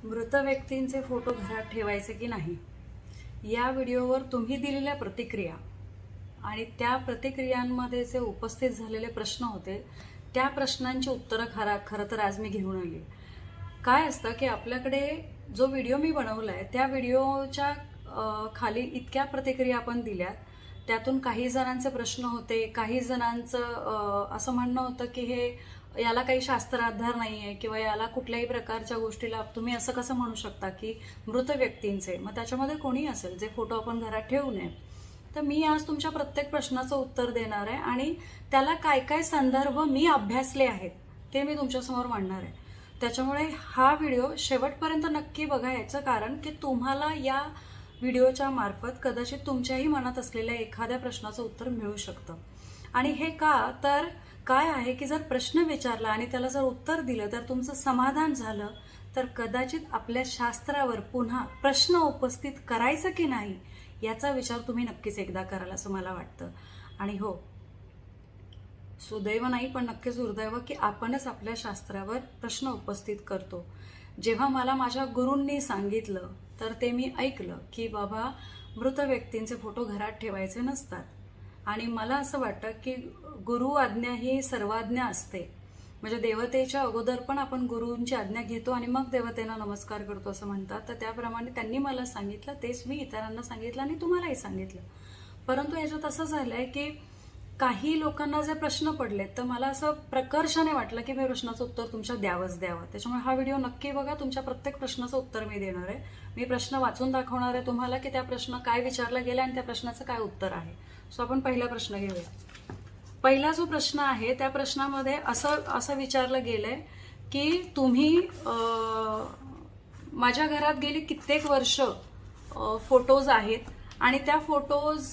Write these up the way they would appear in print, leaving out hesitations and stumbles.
मृत व्यक्तींचे फोटो घरात ठेवायचे की नाही, या व्हिडिओवर तुम्ही दिलेल्या प्रतिक्रिया आणि त्या प्रतिक्रियांमध्ये जे उपस्थित झालेले प्रश्न होते त्या प्रश्नांची उत्तरं खरं तर आज मी घेऊन आली. काय असतं की आपल्याकडे जो व्हिडिओ मी बनवलाय त्या व्हिडिओच्या खाली इतक्या प्रतिक्रिया आपण दिल्यात, त्यातून काही जणांचे प्रश्न होते, काही जणांचं असं म्हणणं होतं की हे याला काही शास्त्राधार नाहीये किंवा याला कुठल्याही प्रकारच्या गोष्टीला तुम्ही असं कसं म्हणू शकता की मृत व्यक्तींचे, मग त्याच्यामध्ये कोणी असेल जे फोटो आपण घरात ठेवू नये. तर मी आज तुमच्या प्रत्येक प्रश्नाचं उत्तर देणार आहे आणि त्याला काय काय संदर्भ मी अभ्यासले आहेत ते मी तुमच्यासमोर मांडणार आहे. त्याच्यामुळे हा व्हिडिओ शेवटपर्यंत नक्की बघा, याचं कारण की तुम्हाला या व्हिडिओच्या मार्फत कदाचित तुमच्याही मनात असलेल्या एखाद्या प्रश्नाचं उत्तर मिळू शकतं. आणि हे का तर काय आहे की जर प्रश्न विचारला आणि त्याला जर उत्तर दिलं तर तुमचं समाधान झालं तर कदाचित आपल्या शास्त्रावर पुन्हा प्रश्न उपस्थित करायचं की नाही याचा विचार तुम्ही नक्कीच एकदा कराल असं मला वाटतं. आणि हो, सुदैव नाही पण नक्कीच दुर्दैव की आपणच आपल्या शास्त्रावर प्रश्न उपस्थित करतो. जेव्हा मला माझ्या गुरूंनी सांगितलं तर ते मी ऐकलं की बाबा मृत व्यक्तींचे फोटो घरात ठेवायचे नसतात. आणि मला असं वाटतं की गुरु आज्ञा ही सर्वाज्ञा असते. म्हणजे देवतेच्या अगोदर पण आपण गुरूंची आज्ञा घेतो आणि मग देवतेला नमस्कार करतो असं म्हणतात. तर त्याप्रमाणे त्यांनी मला सांगितलं तेच मी इतरांना सांगितलं आणि तुम्हालाही सांगितलं. परंतु याच्यात असं झालंय की काही लोकांना जे प्रश्न पडले तर मला असं प्रकर्षाने वाटलं की मी प्रश्नाचं उत्तर तुमच्या द्यावंच द्यावं. त्याच्यामुळे हा व्हिडिओ नक्की बघा, तुमच्या प्रत्येक प्रश्नाचं उत्तर मी देणार आहे. मी प्रश्न वाचून दाखवणार आहे तुम्हाला की त्या प्रश्न काय विचारला गेला आणि त्या प्रश्नाचं काय उत्तर आहे. सो आपण पहिला प्रश्न घेऊया. पहिला जो प्रश्न आहे त्या प्रश्नामध्ये असं विचारलं गेलंय की तुम्ही माझ्या घरात गेली कित्येक वर्ष फोटोज आहेत आणि त्या फोटोज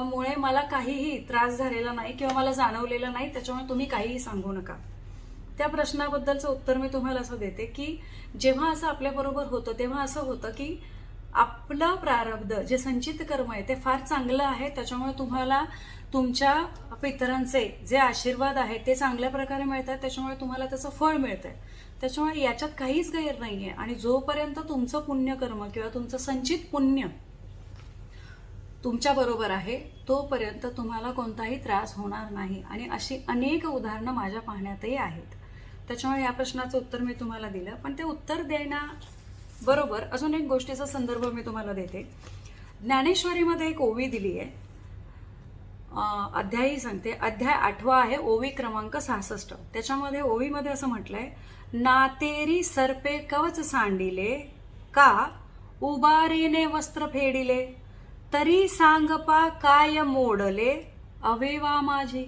मुळे मला काहीही त्रास झालेला नाही किंवा मला जाणवलेलं नाही, त्याच्यामुळे तुम्ही काहीही सांगू नका. त्या प्रश्नाबद्दलचं उत्तर मी तुम्हाला असं देते की जेव्हा असं आपल्याबरोबर होतं तेव्हा असं होतं की आपलं प्रारब्ध जे संचित कर्म आहे ते फार चांगलं आहे. त्याच्यामुळे तुम्हाला तुमच्या पितरांचे जे आशीर्वाद आहेत ते चांगल्या प्रकारे मिळतात, त्याच्यामुळे तुम्हाला त्याचं फळ मिळतंय. त्याच्यामुळे याच्यात काहीच गैर नाहीये. आणि जोपर्यंत तुमचं पुण्यकर्म किंवा तुमचं संचित पुण्य तुमच्या बरोबर आहे तोपर्यंत तुम्हाला कोणताही त्रास होणार नाही. आणि अशी अनेक उदाहरणं माझ्या पाहण्यातही आहेत. त्याच्यामुळे या प्रश्नाचं उत्तर मी तुम्हाला दिलं. पण ते उत्तर देण्याबरोबर अजून एक गोष्टीचा संदर्भ मी तुम्हाला देते. ज्ञानेश्वरीमध्ये एक ओवी दिली आहे, अध्यायही सांगते. अध्याय 8 आहे, ओवी क्रमांक 66. त्याच्यामध्ये ओवीमध्ये असं म्हटलंय, नातेरी सरपे कवच सांडिले, का उबारीने वस्त्र फेडिले, तरी सांगपा काय मोडले, अवेवा माझी.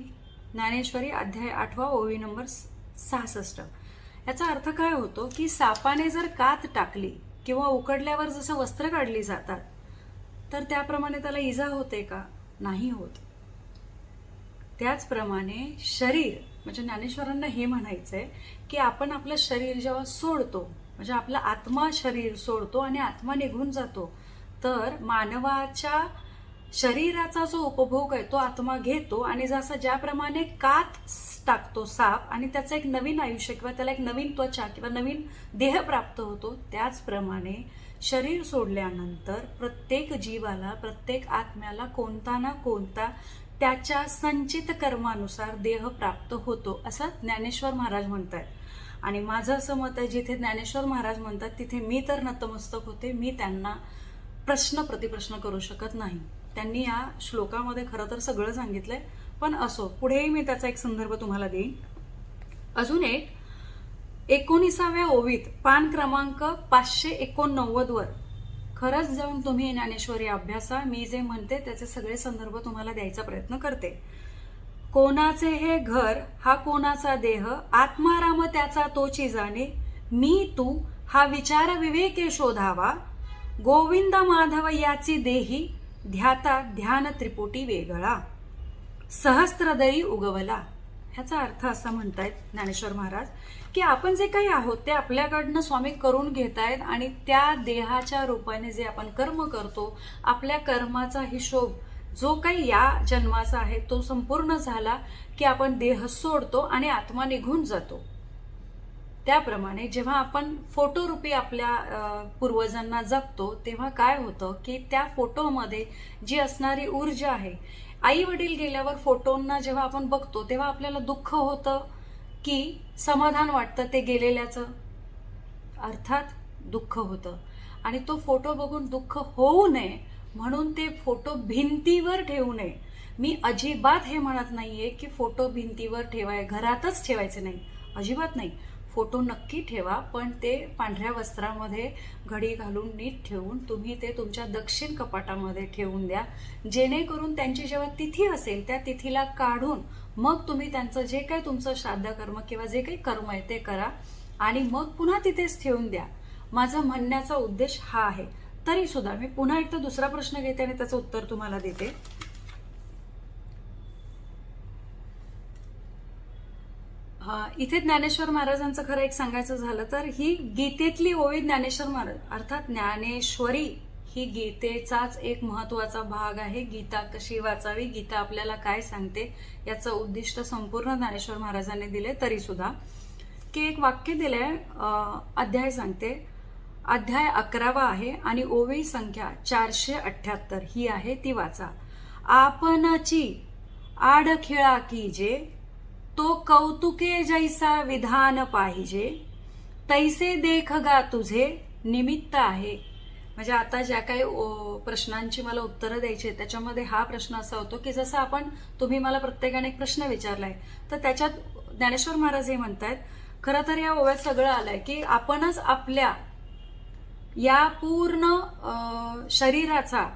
ज्ञानेश्वरी अध्याय 8 ओवी नंबर 66. याचा अर्थ काय होतो की सापाने जर कात टाकली किंवा उकडल्यावर जसं वस्त्र काढली जातात तर त्याप्रमाणे त्याला इजा होते का? नाही होत. त्याचप्रमाणे शरीर, म्हणजे ज्ञानेश्वरांना हे म्हणायचंय की आपण आपलं शरीर जेव्हा सोडतो, म्हणजे आपला आत्मा शरीर सोडतो आणि आत्मा निघून जातो, तर मानवाच्या शरीराचा जो उपभोग आहे तो आत्मा घेतो आणि जसं ज्याप्रमाणे कात टाकतो साप आणि त्याचं एक नवीन आयुष्य किंवा त्याला एक नवीन त्वचा किंवा नवीन देह प्राप्त होतो, त्याचप्रमाणे शरीर सोडल्यानंतर प्रत्येक जीवाला, प्रत्येक आत्म्याला कोणता ना कोणता त्याच्या संचित कर्मानुसार देह प्राप्त होतो असं ज्ञानेश्वर महाराज म्हणतात. आणि माझं असं मत आहे, जिथे ज्ञानेश्वर महाराज म्हणतात तिथे मी तर नतमस्तक होते. मी त्यांना प्रश्न प्रतिप्रश्न करू शकत नाही. त्यांनी या श्लोकामध्ये खरं तर सगळं सांगितलंय, पण असो, पुढेही मी त्याचा एक संदर्भ तुम्हाला देईन. अजून एक 19व्या ओवीत पान क्रमांक 589 वर खरंच जाऊन तुम्ही ज्ञानेश्वरी अभ्यासा. मी जे म्हणते त्याचे सगळे संदर्भ तुम्हाला द्यायचा प्रयत्न करते. कोणाचे हे घर, हा कोणाचा देह, आत्माराम त्याचा तोची जाणे, मी तू हा विचार विवेके शोधावा, गोविंद माधव याची देही, ध्याता ध्यान त्रिपुटी वेगळा, सहस्त्रदयी उगवला. ह्याचा अर्थ असा म्हणतायत ज्ञानेश्वर महाराज की आपण जे काही आहोत ते आपल्याकडनं स्वामी करून घेतायत आणि त्या देहाच्या रूपाने जे आपण कर्म करतो, आपल्या कर्माचा हिशोब जो काही या जन्माचा आहे तो संपूर्ण झाला की आपण देह सोडतो आणि आत्मा निघून जातो. त्याप्रमाणे जेव्हा आपण फोटोरूपी आपल्या पूर्वजांना जगतो तेव्हा काय होतं की त्या फोटोमध्ये जी असणारी ऊर्जा आहे, आई वडील गेल्यावर फोटोंना जेव्हा आपण बघतो तेव्हा आपल्याला दुःख होतं की समाधान वाटतं ते गेलेल्याचं? अर्थात दुःख होतं. आणि तो फोटो बघून दुःख होऊ नये म्हणून ते फोटो भिंतीवर ठेवू नये. मी अजिबात हे म्हणत नाहीये की फोटो भिंतीवर घरातच ठेवायचे नाही, अजिबात नाही. फोटो नक्की ठेवा, पण ते पांढऱ्या वस्त्रामध्ये घडी घालून नीट ठेवून तुम्ही ते तुमच्या दक्षिण कपाटामध्ये ठेवून द्या, जेणेकरून त्यांची जेव्हा तिथी असेल त्या तिथीला काढून मग तुम्ही त्यांचं जे काही तुमचं श्राद्ध कर्म किंवा जे काही कर्म आहे ते करा आणि मग पुन्हा तिथेच ठेवून द्या. माझा म्हणण्याचा उद्देश हा आहे. तरी सुद्धा मी पुन्हा एकदा दुसरा प्रश्न घेते आणि त्याचं उत्तर तुम्हाला देते. इथे ज्ञानेश्वर महाराजांचं खरं एक सांगायचं झालं तर ही गीतेतली ओवी ज्ञानेश्वर महाराज अर्थात ज्ञानेश्वरी ही गीतेचाच एक महत्वाचा भाग आहे. गीता कशी वाचावी, गीता आपल्याला काय सांगते याचं उद्दिष्ट संपूर्ण ज्ञानेश्वर महाराजांनी दिले. तरी सुद्धा की एक वाक्य दिलंय, अध्याय सांगते. अध्याय 11 आहे आणि ओवी संख्या 478 ही आहे, ती वाचा. आपणची आडखिळा कीजे, तो कौतुके जैसा विधान पाहिजे, तैसे देख गा तुझे निमित्त आहे. म्हणजे आता ज्या काही प्रश्नांची मला उत्तरं द्यायची त्याच्यामध्ये हा प्रश्न असा होतो की जसं तुम्ही मला प्रत्येकाने एक प्रश्न विचारलाय तर त्याच्यात ज्ञानेश्वर महाराज हे म्हणतायत, खरं तर या ओव्यात सगळं आलंय की आपणच आपल्या या पूर्ण शरीराचा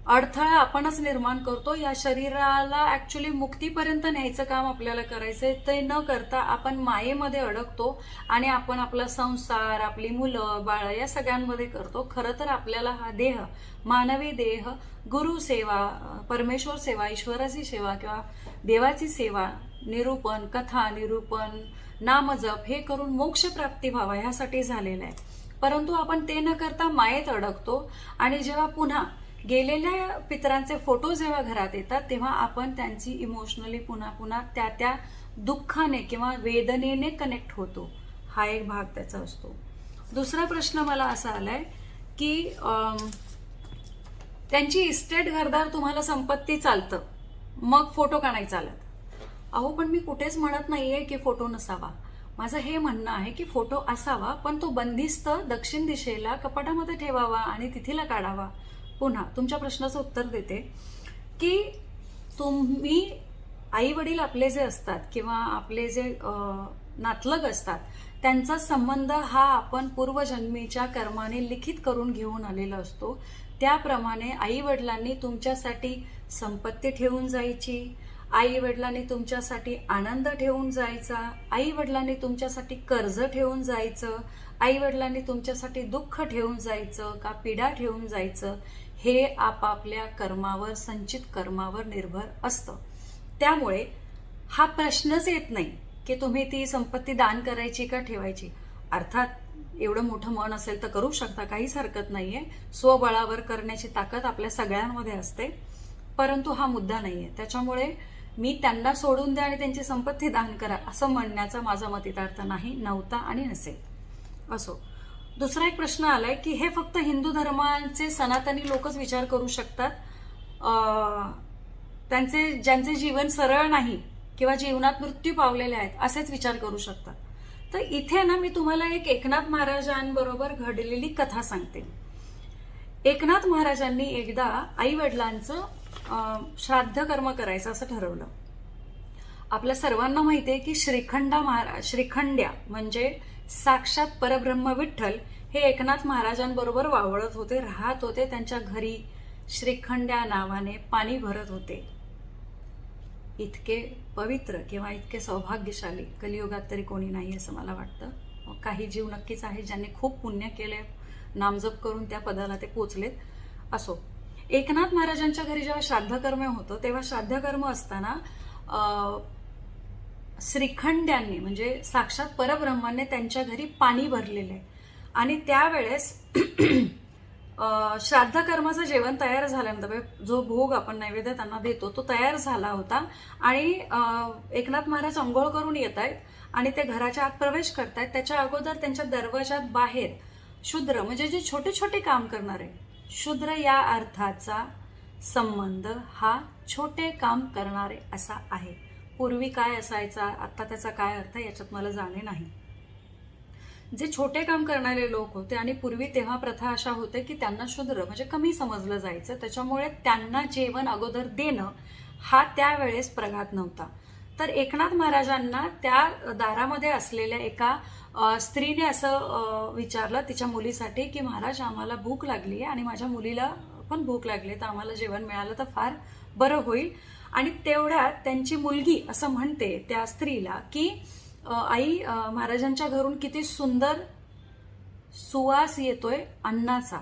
अडथळा आपणच निर्माण करतो. या शरीराला ऍक्च्युली मुक्तीपर्यंत न्यायचं काम आपल्याला करायचंय, ते न करता आपण मायेमध्ये अडकतो आणि आपण आपला संसार, आपली मुलं बाळ या सगळ्यांमध्ये करतो. खरं तर आपल्याला हा देह, मानवी देह, गुरु सेवा, परमेश्वर सेवा, ईश्वराची सेवा किंवा देवाची सेवा, निरूपण, कथा निरूपण, नामजप हे करून मोक्ष प्राप्ती व्हावा ह्यासाठी झालेला आहे. परंतु आपण ते न करता मायेत अडकतो आणि जेव्हा पुन्हा गेलेल्या पितरांचे फोटो जेव्हा घरात येतात तेव्हा आपण त्यांची इमोशनली पुन्हा पुन्हा त्या दुःखाने किंवा वेदनेने कनेक्ट होतो. हा एक भाग त्याचा असतो. दुसरा प्रश्न मला असा आलाय की त्यांची इस्टेट घरदार तुम्हाला संपत्ती चालतं मग फोटो का नाही चालत? अहो पण मी कुठेच म्हणत नाहीये की फोटो नसावा. माझं हे म्हणणं आहे की फोटो असावा पण तो बंदिस्त दक्षिण दिशेला कपाटामध्ये ठेवावा आणि तिथीला काढावा. पुन्हा तुमच्या प्रश्नाचं उत्तर देते की तुम्ही आई वडील आपले जे असतात किंवा आपले जे नातलग असतात त्यांचा संबंध हा आपण पूर्वजन्मीच्या कर्माने लिखित करून घेऊन आलेला असतो. त्याप्रमाणे आई वडिलांनी तुमच्यासाठी संपत्ती ठेवून जायची, आई वडिलांनी तुमच्यासाठी आनंद ठेवून जायचा, आई वडिलांनी तुमच्यासाठी कर्ज ठेवून जायचं, आई वडिलांनी तुमच्यासाठी दुःख ठेवून जायचं का पीडा ठेवून जायचं, हे आपापल्या कर्मावर, संचित कर्मावर निर्भर असतं. त्यामुळे हा प्रश्नच येत नाही की तुम्ही ती संपत्ती दान करायची का ठेवायची. अर्थात एवढं मोठं मन असेल तर करू शकता, काहीच हरकत नाहीये. स्वबळावर करण्याची ताकद आपल्या सगळ्यांमध्ये असते, परंतु हा मुद्दा नाहीये. त्याच्यामुळे मी त्यांना सोडून द्या आणि त्यांची संपत्ती दान करा असं म्हणण्याचा माझा मतितार्थ नाही, नव्हता आणि नसेल. असो, दुसरा एक प्रश्न आलाय की हे फक्त हिंदू धर्माचे सनातनी लोकच विचार करू शकतात, ज्यांचे जीवन सरळ नाही किंवा जीवनात मृत्यू पावलेले आहेत असेच विचार करू शकतात. तर इथे ना मी तुम्हाला एक एकनाथ महाराजांबरोबर घडलेली कथा सांगते. एकनाथ महाराजांनी एकदा आई वडिलांचं श्राद्ध कर्म करायचं असं ठरवलं. आपल्या सर्वांना माहितीये की श्रीखंड्या म्हणजे साक्षात परब्रह्म विठ्ठल हे एकनाथ महाराजांबरोबर वावळत होते, राहत होते. त्यांच्या घरी श्रीखंड्या नावाने पाणी भरत होते. इतके पवित्र किंवा इतके सौभाग्यशाली कलियुगात तरी कोणी नाही असं मला वाटतं. काही जीव नक्कीच आहेत ज्यांनी खूप पुण्य केले, नामजप करून त्या पदाला ते पोचलेत. असो, एकनाथ महाराजांच्या घरी जेव्हा श्राद्धकर्म होतं तेव्हा श्राद्धकर्म असताना श्रीखंड्यांनी म्हणजे साक्षात परब्रह्माने त्यांच्या घरी पाणी भरलेलं आहे आणि त्यावेळेस श्राद्ध कर्माचं जेवण तयार झाल्यानंतर जो भोग आपण नैवेद्य त्यांना देतो तो तयार झाला होता आणि एकनाथ महाराज अंघोळ करून येत आहेत आणि ते घराच्या आत प्रवेश करतायत त्याच्या अगोदर त्यांच्या दरवाजात बाहेर शूद्र म्हणजे जे छोटे छोटे काम करणारे, शूद्र या अर्थाचा संबंध हा छोटे काम करणारे असा आहे. पूर्वी काय असायचा, आता त्याचा काय अर्थ याच्यात मला जाणे नाही. जे छोटे काम करणारे लोक होते आणि पूर्वी तेव्हा प्रथा अशा होते की त्यांना शूद्र म्हणजे कमी समजलं जायचं, त्याच्यामुळे त्यांना जेवण अगोदर देणं हा त्यावेळेस प्रघात नव्हता. तर एकनाथ महाराजांना त्या दारामध्ये असलेल्या एका स्त्रीने असं विचारलं तिच्या मुलीसाठी की महाराज आम्हाला भूक लागली आहे आणि माझ्या मुलीला पण भूक लागली, तर आम्हाला जेवण मिळालं तर फार बरं होईल. आणि तेवढ्यात त्यांची मुलगी असं म्हणते त्या स्त्रीला की आई महाराजांच्या घरून किती सुंदर सुवास येतोय अन्नाचा,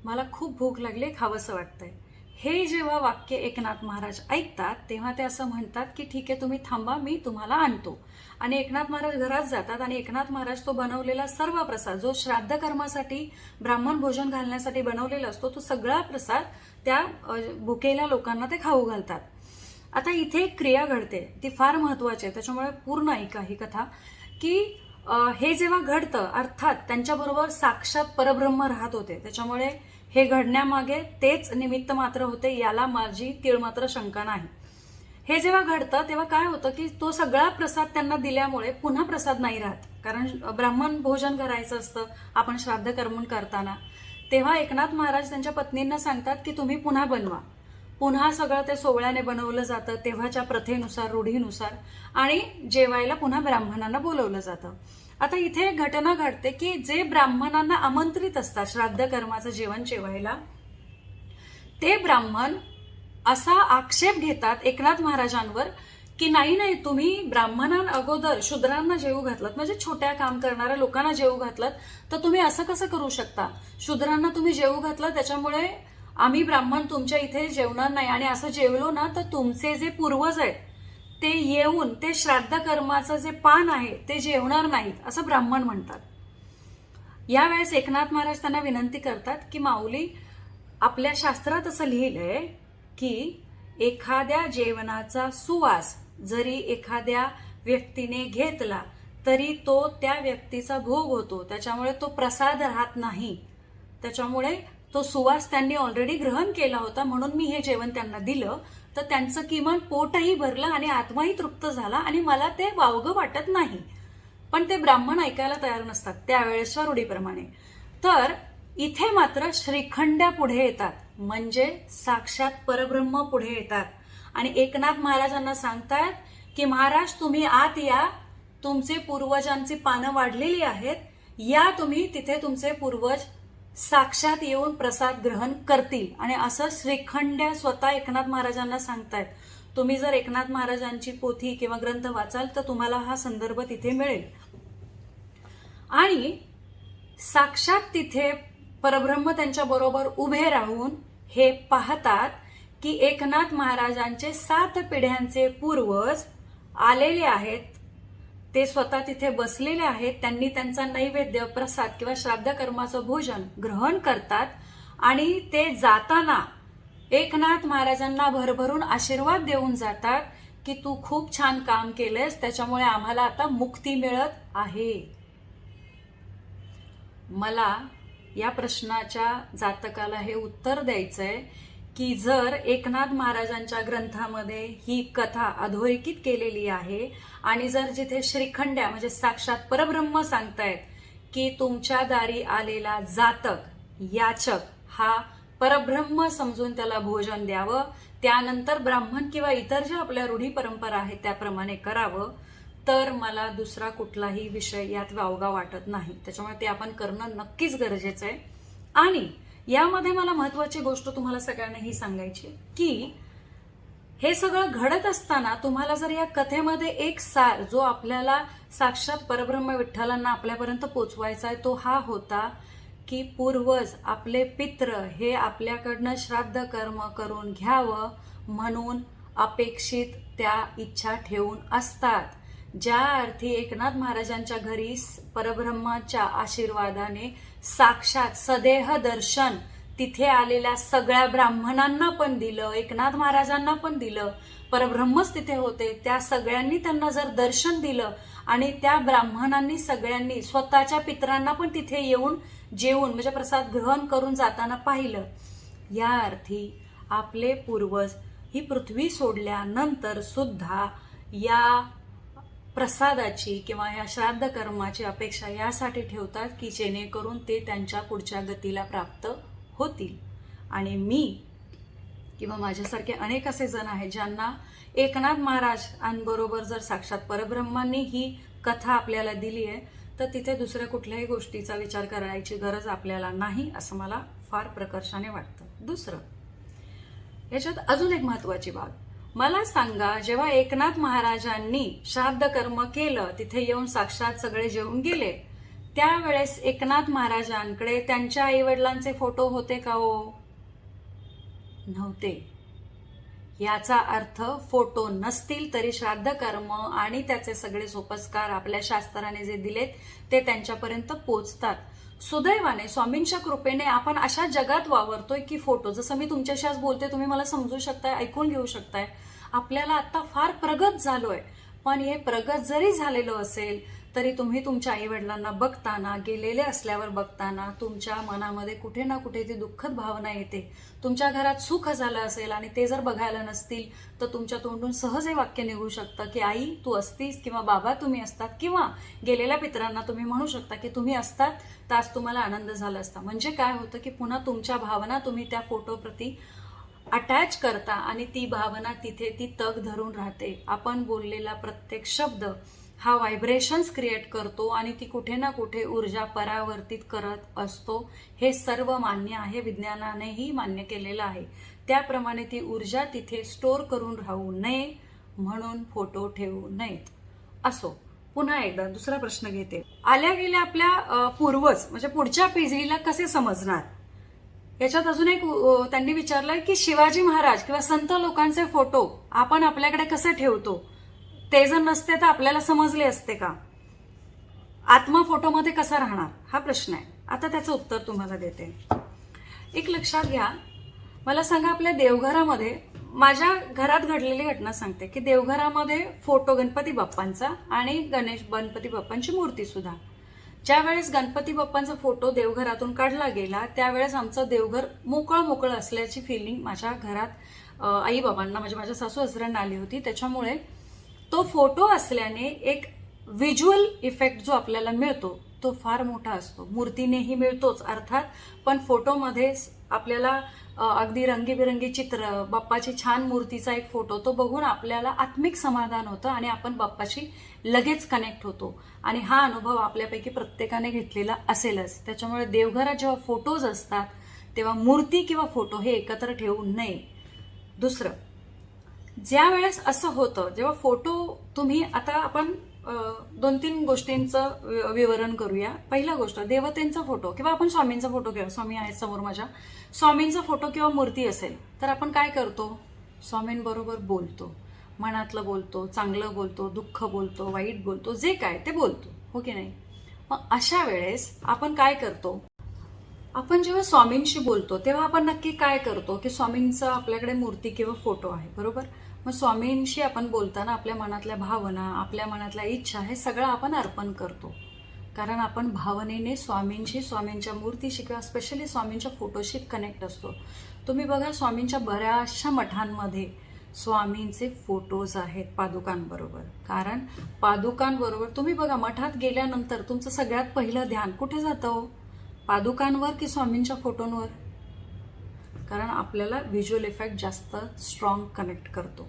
मला खूप भूक लागली, खावंसं वाटतंय. हे जेव्हा वाक्य एकनाथ महाराज ऐकतात तेव्हा ते असं म्हणतात की ठीक आहे तुम्ही थांबा, मी तुम्हाला आणतो. आणि एकनाथ महाराज घरात जातात आणि एकनाथ महाराज तो बनवलेला सर्व प्रसाद जो श्राद्ध कर्मासाठी ब्राह्मण भोजन घालण्यासाठी बनवलेला असतो तो सगळा प्रसाद त्या भुकेल्या लोकांना ते खाऊ घालतात. आता इथे एक क्रिया घडते ती फार महत्वाची आहे, त्याच्यामुळे पूर्ण ऐका ही कथा की हे जेव्हा घडतं अर्थात त्यांच्याबरोबर साक्षात परब्रह्म राहत होते, त्याच्यामुळे हे घडण्यामागे तेच निमित्त मात्र होते याला माझी तीळमात्र शंका नाही. हे जेव्हा घडतं तेव्हा काय होतं की तो सगळा प्रसाद त्यांना दिल्यामुळे पुन्हा प्रसाद नाही राहत, कारण ब्राह्मण भोजन करायचं असतं आपण श्राद्ध कर्म करताना. तेव्हा एकनाथ महाराज त्यांच्या पत्नींना सांगतात की तुम्ही पुन्हा बनवा. पुन्हा सगळं ते सोवळ्याने बनवलं जातं तेव्हाच्या प्रथेनुसार रूढीनुसार आणि जेवायला पुन्हा ब्राह्मणांना बोलवलं जातं. आता इथे एक घटना घडते की जे ब्राह्मणांना आमंत्रित असतात श्राद्ध कर्माचं जेवण जेवायला, ते ब्राह्मण असा आक्षेप घेतात एकनाथ महाराजांवर की नाही तुम्ही ब्राह्मणां अगोदर शूद्रांना जेवू घातलात, म्हणजे छोट्या काम करणाऱ्या लोकांना जेवू घातलात, तर तुम्ही असं कसं करू शकता, शूद्रांना तुम्ही जेवू घातलं त्याच्यामुळे आम्ही ब्राह्मण तुमच्या इथे जेवणार नाही, आणि असं जेवलो ना तर तुमचे जे पूर्वज आहेत ते येऊन ते श्राद्ध कर्माचं जे पान आहे ते जेवणार नाहीत असं ब्राह्मण म्हणतात. यावेळेस एकनाथ महाराज त्यांना विनंती करतात की माऊली आपल्या शास्त्रात असं लिहिलंय की एखाद्या जेवणाचा सुवास जरी एखाद्या व्यक्तीने घेतला तरी तो त्या व्यक्तीचा भोग होतो, त्याच्यामुळे तो प्रसाद राहत नाही, त्याच्यामुळे तो सुवास त्यांनी ऑलरेडी ग्रहण केला होता, म्हणून मी हे जेवण त्यांना दिलं तर त्यांचं किमान पोटही भरलं आणि आत्माही तृप्त झाला आणि मला ते वावगं वाटत नाही. पण ते ब्राह्मण ऐकायला तयार नसतात त्यावेळेसच्या रूढीप्रमाणे. तर इथे मात्र श्रीखंड्या पुढे येतात, म्हणजे साक्षात परब्रह्म पुढे येतात आणि एकनाथ महाराजांना सांगतात की महाराज तुम्ही आत या, तुमचे पूर्वजांची पानं वाढलेली आहेत, या तुम्ही, तिथे तुमचे पूर्वज साक्षात येऊन प्रसाद ग्रहण करतील. आणि असं श्रीखंड्या स्वतः एकनाथ महाराजांना सांगतायत. तुम्ही जर एकनाथ महाराजांची पोथी किंवा ग्रंथ वाचाल तर तुम्हाला हा संदर्भ तिथे मिळेल. आणि साक्षात तिथे परब्रह्म त्यांच्या बरोबर उभे राहून हे पाहतात की एकनाथ महाराजांचे 7 पिढ्यांचे पूर्वज आलेले आहेत, ते स्वतः तिथे बसलेले आहेत, त्यांनी त्यांचा नैवेद्य प्रसाद किंवा श्राद्ध कर्माचं भोजन ग्रहण करतात आणि ते जाताना एकनाथ महाराजांना भरभरून आशीर्वाद देऊन जातात की तू खूप छान काम केलंस, त्याच्यामुळे आम्हाला आता मुक्ती मिळत आहे. मला या प्रश्नाच्या जातकाला हे उत्तर द्यायचंय की जर एकनाथ महाराजांच्या ग्रंथामध्ये ही कथा अधोरेखित केलेली आहे आणि जर जिथे श्रीखंड्या म्हणजे साक्षात परब्रह्म सांगतायत की तुमच्या दारी आलेला जातक याचक हा परब्रह्म समजून त्याला भोजन द्यावं, त्यानंतर ब्राह्मण किंवा इतर ज्या आपल्या रूढी परंपरा आहेत त्याप्रमाणे करावं, तर मला दुसरा कुठलाही विषय यात वावगा वाटत नाही. त्याच्यामुळे ते आपण करणं नक्कीच गरजेचं आहे. आणि यामध्ये मला महत्वाची गोष्ट तुम्हाला सगळ्यांना ही सांगायची की हे सगळं घडत असताना तुम्हाला जर या कथेमध्ये एक सार जो आपल्याला साक्षात परब्रह्म विठ्ठलांना आपल्यापर्यंत पोचवायचा आहे तो हा होता की पूर्वज आपले पित्र हे आपल्याकडनं श्राद्ध कर्म करून घ्यावं म्हणून अपेक्षित त्या इच्छा ठेवून असतात. ज्या अर्थी एकनाथ महाराजांच्या घरी परब्रह्माच्या आशीर्वादाने साक्षात सदेह दर्शन तिथे आलेल्या सगळ्या ब्राह्मणांना पण दिलं, एकनाथ महाराजांना पण दिलं, परब्रह्मच तिथे होते, त्या सगळ्यांनी त्यांना जर दर्शन दिलं आणि त्या ब्राह्मणांनी सगळ्यांनी स्वतःच्या पितरांना पण तिथे येऊन जेवून म्हणजे प्रसाद ग्रहण करून जाताना पाहिलं, या अर्थी आपले पूर्वज ही पृथ्वी सोडल्यानंतर सुद्धा या प्रसादाची किंवा या श्राद्ध कर्माची अपेक्षा यासाठी ठेवतात की जेणेकरून ते त्यांच्या पुढच्या गतीला प्राप्त होतील. आणि मी किंवा माझ्यासारखे अनेक असे जण आहेत ज्यांना एकनाथ महाराजांबरोबर जर साक्षात परब्रह्मांनी ही कथा आपल्याला दिली आहे तर तिथे दुसऱ्या कुठल्याही गोष्टीचा विचार करायची गरज आपल्याला नाही, असं मला फार प्रकर्षाने वाटतं. दुसरं, याच्यात अजून एक महत्वाची बाब, मला सांगा, जेव्हा एकनाथ महाराजांनी श्राद्ध कर्म केलं, तिथे येऊन साक्षात सगळे जेवून गेले, त्यावेळेस एकनाथ महाराजांकडे त्यांच्या आई वडिलांचे फोटो होते का हो? नव्हते. याचा अर्थ फोटो नसतील तरी श्राद्ध कर्म आणि त्याचे सगळे सोपस्कार आपल्या शास्त्राने जे दिलेत ते त्यांच्यापर्यंत पोचतात. सुदैवाने स्वामींच्या कृपेने आपण अशा जगात वावरतोय की फोटो, जसं मी तुमच्याशी आज बोलते, तुम्ही मला समजू शकताय, ऐकून घेऊ शकताय, आपल्याला आता फार प्रगत झालोय. पण हे प्रगत जरी झालेलं असेल तरी तुम्ही तुमच्या आई वडिलांना बघताना, गेलेले असल्यावर बघताना तुमच्या मनामध्ये कुठे ना कुठे ती दुःखद भावना येते. तुमच्या घरात सुख झालं असेल आणि ते जर बघायला नसतील तर तुमच्या तोंडून सहज हे वाक्य निघू शकतं की आई तू असतीस, किंवा बाबा तुम्ही असतात, किंवा गेलेल्या पितरांना तुम्ही म्हणू शकता की तुम्ही असतात तर आज तुम्हाला आनंद झाला असता. म्हणजे काय होतं की पुन्हा तुमच्या भावना तुम्ही त्या फोटोप्रती अटॅच करता आणि ती भावना तिथे ती तग धरून राहते. आपण बोललेला प्रत्येक शब्द हा व्हायब्रेशन्स क्रिएट करतो आणि ती कुठे ना कुठे ऊर्जा परावर्तित करत असतो. हे सर्व मान्य आहे, विज्ञानानेही मान्य केलेलं आहे. त्याप्रमाणे ती ऊर्जा तिथे स्टोअर करून राहू नये म्हणून फोटो ठेवू नयेत. असो, पुन्हा एकदा दुसरा प्रश्न घेते. आल्या गेल्या आपल्या पूर्वज म्हणजे पुढच्या पिढीला कसे समजणार? याच्यात अजून एक त्यांनी विचारलंय की शिवाजी महाराज किंवा संत लोकांचे फोटो आपण आपल्याकडे कसे ठेवतो? ते जर नसते तर आपल्याला समजले असते का? आत्मा फोटोमध्ये कसा राहणार हा प्रश्न आहे. आता त्याचं उत्तर तुम्हाला देते. एक लक्षात घ्या, मला सांगा, आपल्या देवघरामध्ये, माझ्या घरात घडलेली घटना सांगते की देवघरामध्ये फोटो गणपती बाप्पांचा आणि गणपती बाप्पांची मूर्ती सुद्धा, ज्या वेळेस गणपती बाप्पांचा फोटो देवघरातून काढला गेला त्यावेळेस आमचं देवघर मोकळं मोकळं असल्याची फिलिंग माझ्या घरात आई बाबांना म्हणजे माझ्या सासू सासऱ्यांना आली होती. त्याच्यामुळे तो फोटो असल्याने एक व्हिज्युअल इफेक्ट जो आपल्याला मिळतो तो फार मोठा असतो. मूर्तीनेही मिळतोच अर्थात, पण फोटोमध्ये आपल्याला अगदी रंगीबिरंगी चित्र, बाप्पाची छान मूर्तीचा एक फोटो, तो बघून आपल्याला आत्मिक समाधान होतं आणि आपण बाप्पाशी लगेच कनेक्ट होतो. आणि हा अनुभव आपल्यापैकी प्रत्येकाने घेतलेला असेलच. त्याच्यामुळे देवघरात जेव्हा फोटोज असतात तेव्हा मूर्ती किंवा फोटो हे एकत्र ठेवू नये. दुसरं, ज्या वेळेस असं होतं जेव्हा फोटो तुम्ही, आता आपण 2-3 गोष्टींचं विवरण करूया. पहिला गोष्ट, देवतेंचा फोटो किंवा आपण स्वामींचा फोटो घेऊ. स्वामी आहेत समोर माझ्या, स्वामींचा फोटो किंवा मूर्ती असेल तर आपण काय करतो? स्वामींबरोबर बोलतो, मनातलं बोलतो, चांगलं बोलतो, दुःख बोलतो, वाईट बोलतो, जे काय ते बोलतो, हो की नाही? मग अशा वेळेस आपण काय करतो? आपण जेव्हा स्वामींशी बोलतो तेव्हा आपण नक्की काय करतो की स्वामींचा आपल्याकडे मूर्ती किंवा फोटो आहे, बरोबर? मग स्वामींशी आपण बोलताना आपल्या मनातल्या भावना, आपल्या मनातल्या इच्छा हे सगळं आपण अर्पण करतो. कारण आपण भावनेने स्वामींशी, स्वामींच्या मूर्तीशी किंवा स्पेशली स्वामींच्या फोटोशी कनेक्ट असतो. तुम्ही बघा, स्वामींच्या बऱ्याचशा मठांमध्ये स्वामींचे फोटोज आहेत पादुकांबरोबर. कारण पादुकांबरोबर तुम्ही बघा, मठात गेल्यानंतर तुमचं सगळ्यात पहिलं ध्यान कुठे जातं? पादुकांवर की स्वामींच्या फोटोंवर? कारण आपल्याला व्हिज्युअल इफेक्ट जास्त स्ट्रॉंग कनेक्ट करतो.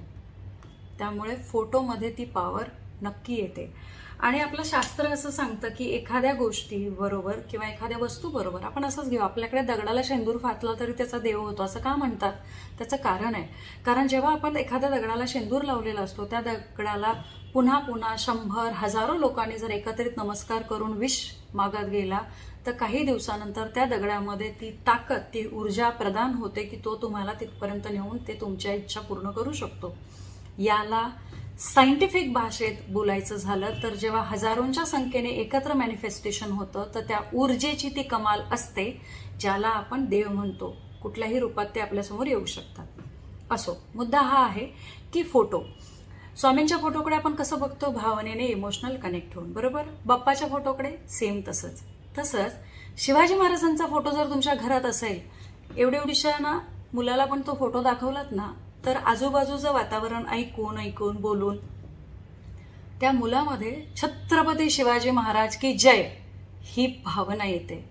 त्यामुळे फोटोमध्ये ती पॉवर नक्की येते. आणि आपलं शास्त्र असं सांगतं की एखाद्या गोष्टी बरोबर किंवा एखाद्या वस्तू बरोबर आपण असंच घेऊ, आपल्याकडे दगडाला शेंदूर फातला तरी त्याचा देव होतो असं का म्हणतात? त्याचं कारण आहे. कारण जेव्हा आपण एखाद्या दगडाला शेंदूर लावलेला असतो त्या दगडाला पुन्हा पुन्हा 100 हजारो लोकांनी जर एकत्रित नमस्कार करून विश मागत गेला तर काही दिवसानंतर त्या दगडामध्ये ती ताकद, ती ऊर्जा प्रदान होते की तो तुम्हाला तिथपर्यंत नेऊन ते तुमच्या इच्छा पूर्ण करू शकतो. याला सायंटिफिक भाषेत बोलायचं झालं तर जेव्हा हजारोंच्या संख्येने एकत्र मॅनिफेस्टेशन होतं तर त्या ऊर्जेची ती कमाल असते ज्याला आपण देव म्हणतो. कुठल्याही रूपात ते आपल्यासमोर येऊ शकतात. असो, मुद्दा हा आहे की फोटो. स्वामींच्या फोटोकडे आपण कसं बघतो, भावनेने, इमोशनल कनेक्ट होऊन, बरोबर. बाप्पाच्या फोटोकडे सेम तसंच शिवाजी महाराजांचा फोटो जर तुमच्या घरात असेल, एवढ्याशा ना मुलाला पण तो फोटो दाखवलात ना, तर आजूबाजूचं वातावरण ऐकून बोलून त्या मुलामध्ये छत्रपती शिवाजी महाराज की जय ही भावना येते.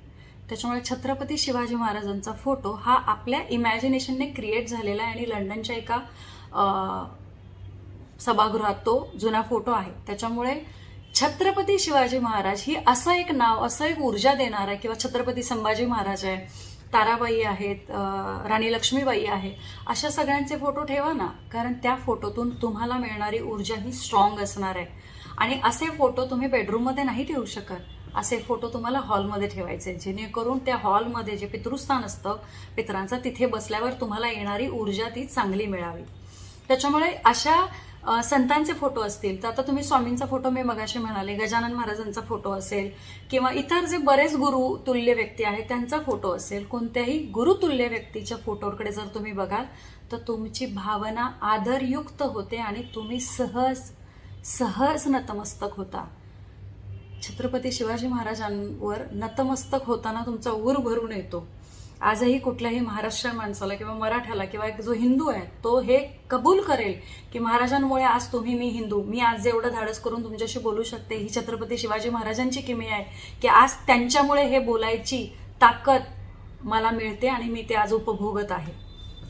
त्याच्यामुळे छत्रपती शिवाजी महाराजांचा फोटो हा आपल्या इमॅजिनेशनने क्रिएट झालेला आहे आणि लंडनच्या एका सभागृहात तो जुना फोटो आहे. त्याच्यामुळे छत्रपती शिवाजी महाराज ही असं एक नाव, असं एक ऊर्जा देणार आहे. किंवा छत्रपती संभाजी महाराज आहे, ताराबाई आहेत, राणी लक्ष्मीबाई आहे, अशा सगळ्यांचे फोटो ठेवा ना, कारण त्या फोटोतून तुम्हाला मिळणारी ऊर्जा ही स्ट्रॉंग असणार आहे. आणि असे फोटो तुम्ही बेडरूममध्ये नाही ठेवू शकत. असे फोटो तुम्हाला हॉलमध्ये ठेवायचे, जेणेकरून त्या हॉलमध्ये जे पितृस्थान असतं पितरांचं, तिथे बसल्यावर तुम्हाला येणारी ऊर्जा ती चांगली मिळावी. त्याच्यामुळे अशा संतांचे फोटो असतील तर आता तुम्ही स्वामींचा फोटो मी मगाशी म्हणाले, गजानन महाराजांचा फोटो असेल किंवा इतर जे बरेच गुरुतुल्य व्यक्ती आहेत त्यांचा फोटो असेल, कोणत्याही गुरुतुल्य व्यक्तीच्या फोटोकडे जर तुम्ही बघाल तर तुमची भावना आदरयुक्त होते आणि तुम्ही सहज नतमस्तक होता. छत्रपती शिवाजी महाराजांवर नतमस्तक होताना तुमचा ऊर भरून येतो. आजही कुठल्याही महाराष्ट्रीयन माणसाला किंवा मराठ्याला किंवा एक जो हिंदू आहे तो हे कबूल करेल की महाराजांमुळे आज तुम्ही, मी हिंदू, मी आज जेवढं धाडस करून तुमच्याशी बोलू शकते ही छत्रपती शिवाजी महाराजांची किमया आहे की आज त्यांच्यामुळे हे बोलायची ताकद मला मिळते आणि मी ते आज उपभोगत आहे.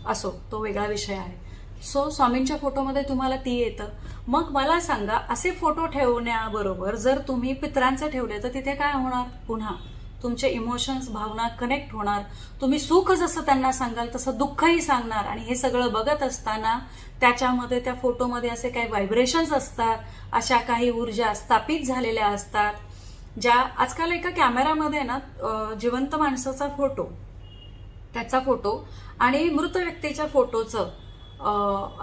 असो, तो वेगळा विषय आहे. सो स्वामींच्या फोटोमध्ये तुम्हाला ती येतं. मग मला सांगा, असे फोटो ठेवण्याबरोबर जर तुम्ही पितरांचे ठेवले तर तिथे काय होणार? पुन्हा तुमचे इमोशन्स, भावना कनेक्ट होणार. तुम्ही सुख जसं त्यांना सांगाल तसं दुःखही सांगणार. आणि हे सगळं बघत असताना त्याच्यामध्ये, त्या फोटोमध्ये असे काही व्हायब्रेशन्स असतात, अशा काही ऊर्जा स्थापित झालेल्या असतात ज्या आजकाल एका कॅमेरामध्ये ना जिवंत माणसाचा फोटो, त्याचा फोटो आणि मृत व्यक्तीच्या फोटोचं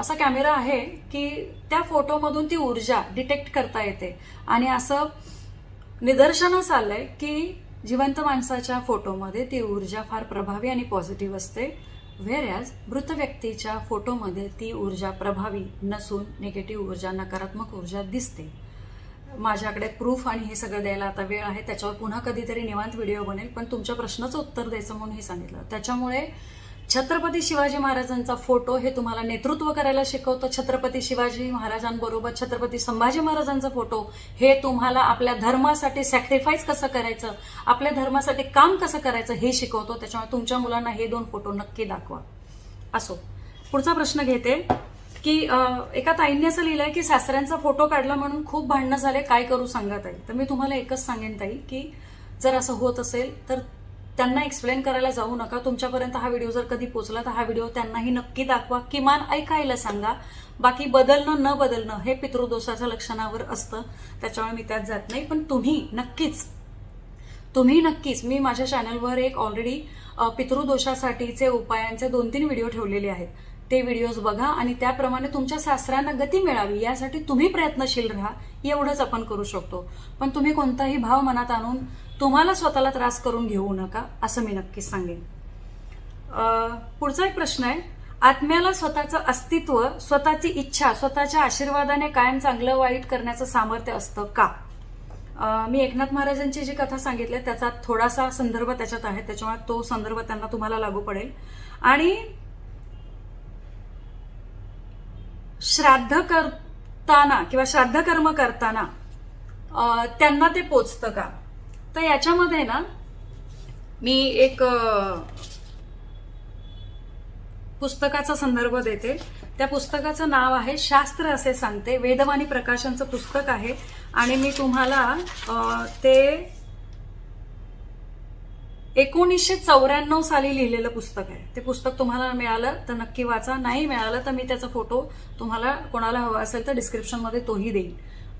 असा कॅमेरा आहे की त्या फोटोमधून ती ऊर्जा डिटेक्ट करता येते. आणि असं निदर्शनास आलंय की जिवंत माणसाच्या फोटोमध्ये ती ऊर्जा फार प्रभावी आणि पॉझिटिव्ह असते, व्हेअरॅज मृत व्यक्तीच्या फोटोमध्ये ती ऊर्जा प्रभावी नसून निगेटिव्ह ऊर्जा, नकारात्मक ऊर्जा दिसते. माझ्याकडे प्रूफ आणि हे सगळं द्यायला आता वेळ आहे, त्याच्यावर पुन्हा कधीतरी निवांत व्हिडिओ बनेल. पण तुमच्या प्रश्नाचं उत्तर द्यायचं म्हणून हे सांगितलं. त्याच्यामुळे छत्रपती शिवाजी महाराजांचा फोटो हे तुम्हाला नेतृत्व करायला शिकवतं. छत्रपती शिवाजी महाराजांबरोबर छत्रपती संभाजी महाराजांचा फोटो हे तुम्हाला आपल्या धर्मासाठी सॅक्रिफाईस कसं करायचं, आपल्या धर्मासाठी काम कसं करायचं हे शिकवतो. त्याच्यामुळे तुमच्या मुलांना हे 2 फोटो नक्की दाखवा. असो, पुढचा प्रश्न घेते की एका ताईंनी असं लिहिलंय की सासऱ्यांचा फोटो काढला म्हणून खूप भांडणं झाले, काय करू सांगा ताई. तर मी तुम्हाला एकच सांगेन ताई की जर असं होत असेल तर त्यांना एक्सप्लेन करायला जाऊ नका. तुमच्यापर्यंत हा व्हिडिओ जर कधी पोहोचला तर हा व्हिडिओ त्यांनाही नक्की दाखवा, किमान ऐकायला सांगा. बाकी बदलणं न बदलणं हे पितृदोषाच्या लक्षणावर असतं, त्याच्यामुळे मी त्यात जात नाही. पण तुम्ही नक्कीच मी माझ्या चॅनलवर एक ऑलरेडी पितृदोषासाठीचे उपायांचे 2-3 व्हिडिओ ठेवलेले आहेत. ते व्हिडिओज बघा आणि त्याप्रमाणे तुमच्या सासऱ्यांना गती मिळावी यासाठी तुम्ही प्रयत्नशील राहा. एवढंच आपण करू शकतो. पण तुम्ही कोणताही भाव मनात आणून तुम्हाला स्वतःला त्रास करून घेऊ नका, असं मी नक्कीच सांगेन. पुढचा एक प्रश्न आहे, आत्म्याला स्वतःचं अस्तित्व, स्वतःची इच्छा, स्वतःच्या आशीर्वादाने कायम चांगलं वाईट करण्याचं सामर्थ्य असतं का? मी एकनाथ महाराजांची जी कथा सांगितली त्याचा थोडासा संदर्भ त्याच्यात आहे, त्याच्यामुळे तो संदर्भ त्यांना तुम्हाला लागू पडेल. आणि श्राद्ध करताना किंवा श्राद्ध कर्म करताना त्यांना ते पोचतं का? तर याच्यामध्ये ना मी एक पुस्तकाचा संदर्भ देते. त्या पुस्तकाचं नाव आहे शास्त्र असे सांगते, वेदवाणी प्रकाशनचं पुस्तक आहे. आणि मी तुम्हाला ते 1994 साली लिहिलेलं पुस्तक आहे. ते पुस्तक तुम्हाला मिळालं तर नक्की वाचा, नाही मिळालं तर मी त्याचा फोटो तुम्हाला कोणाला हवा असेल तर डिस्क्रिप्शनमध्ये तोही देईन.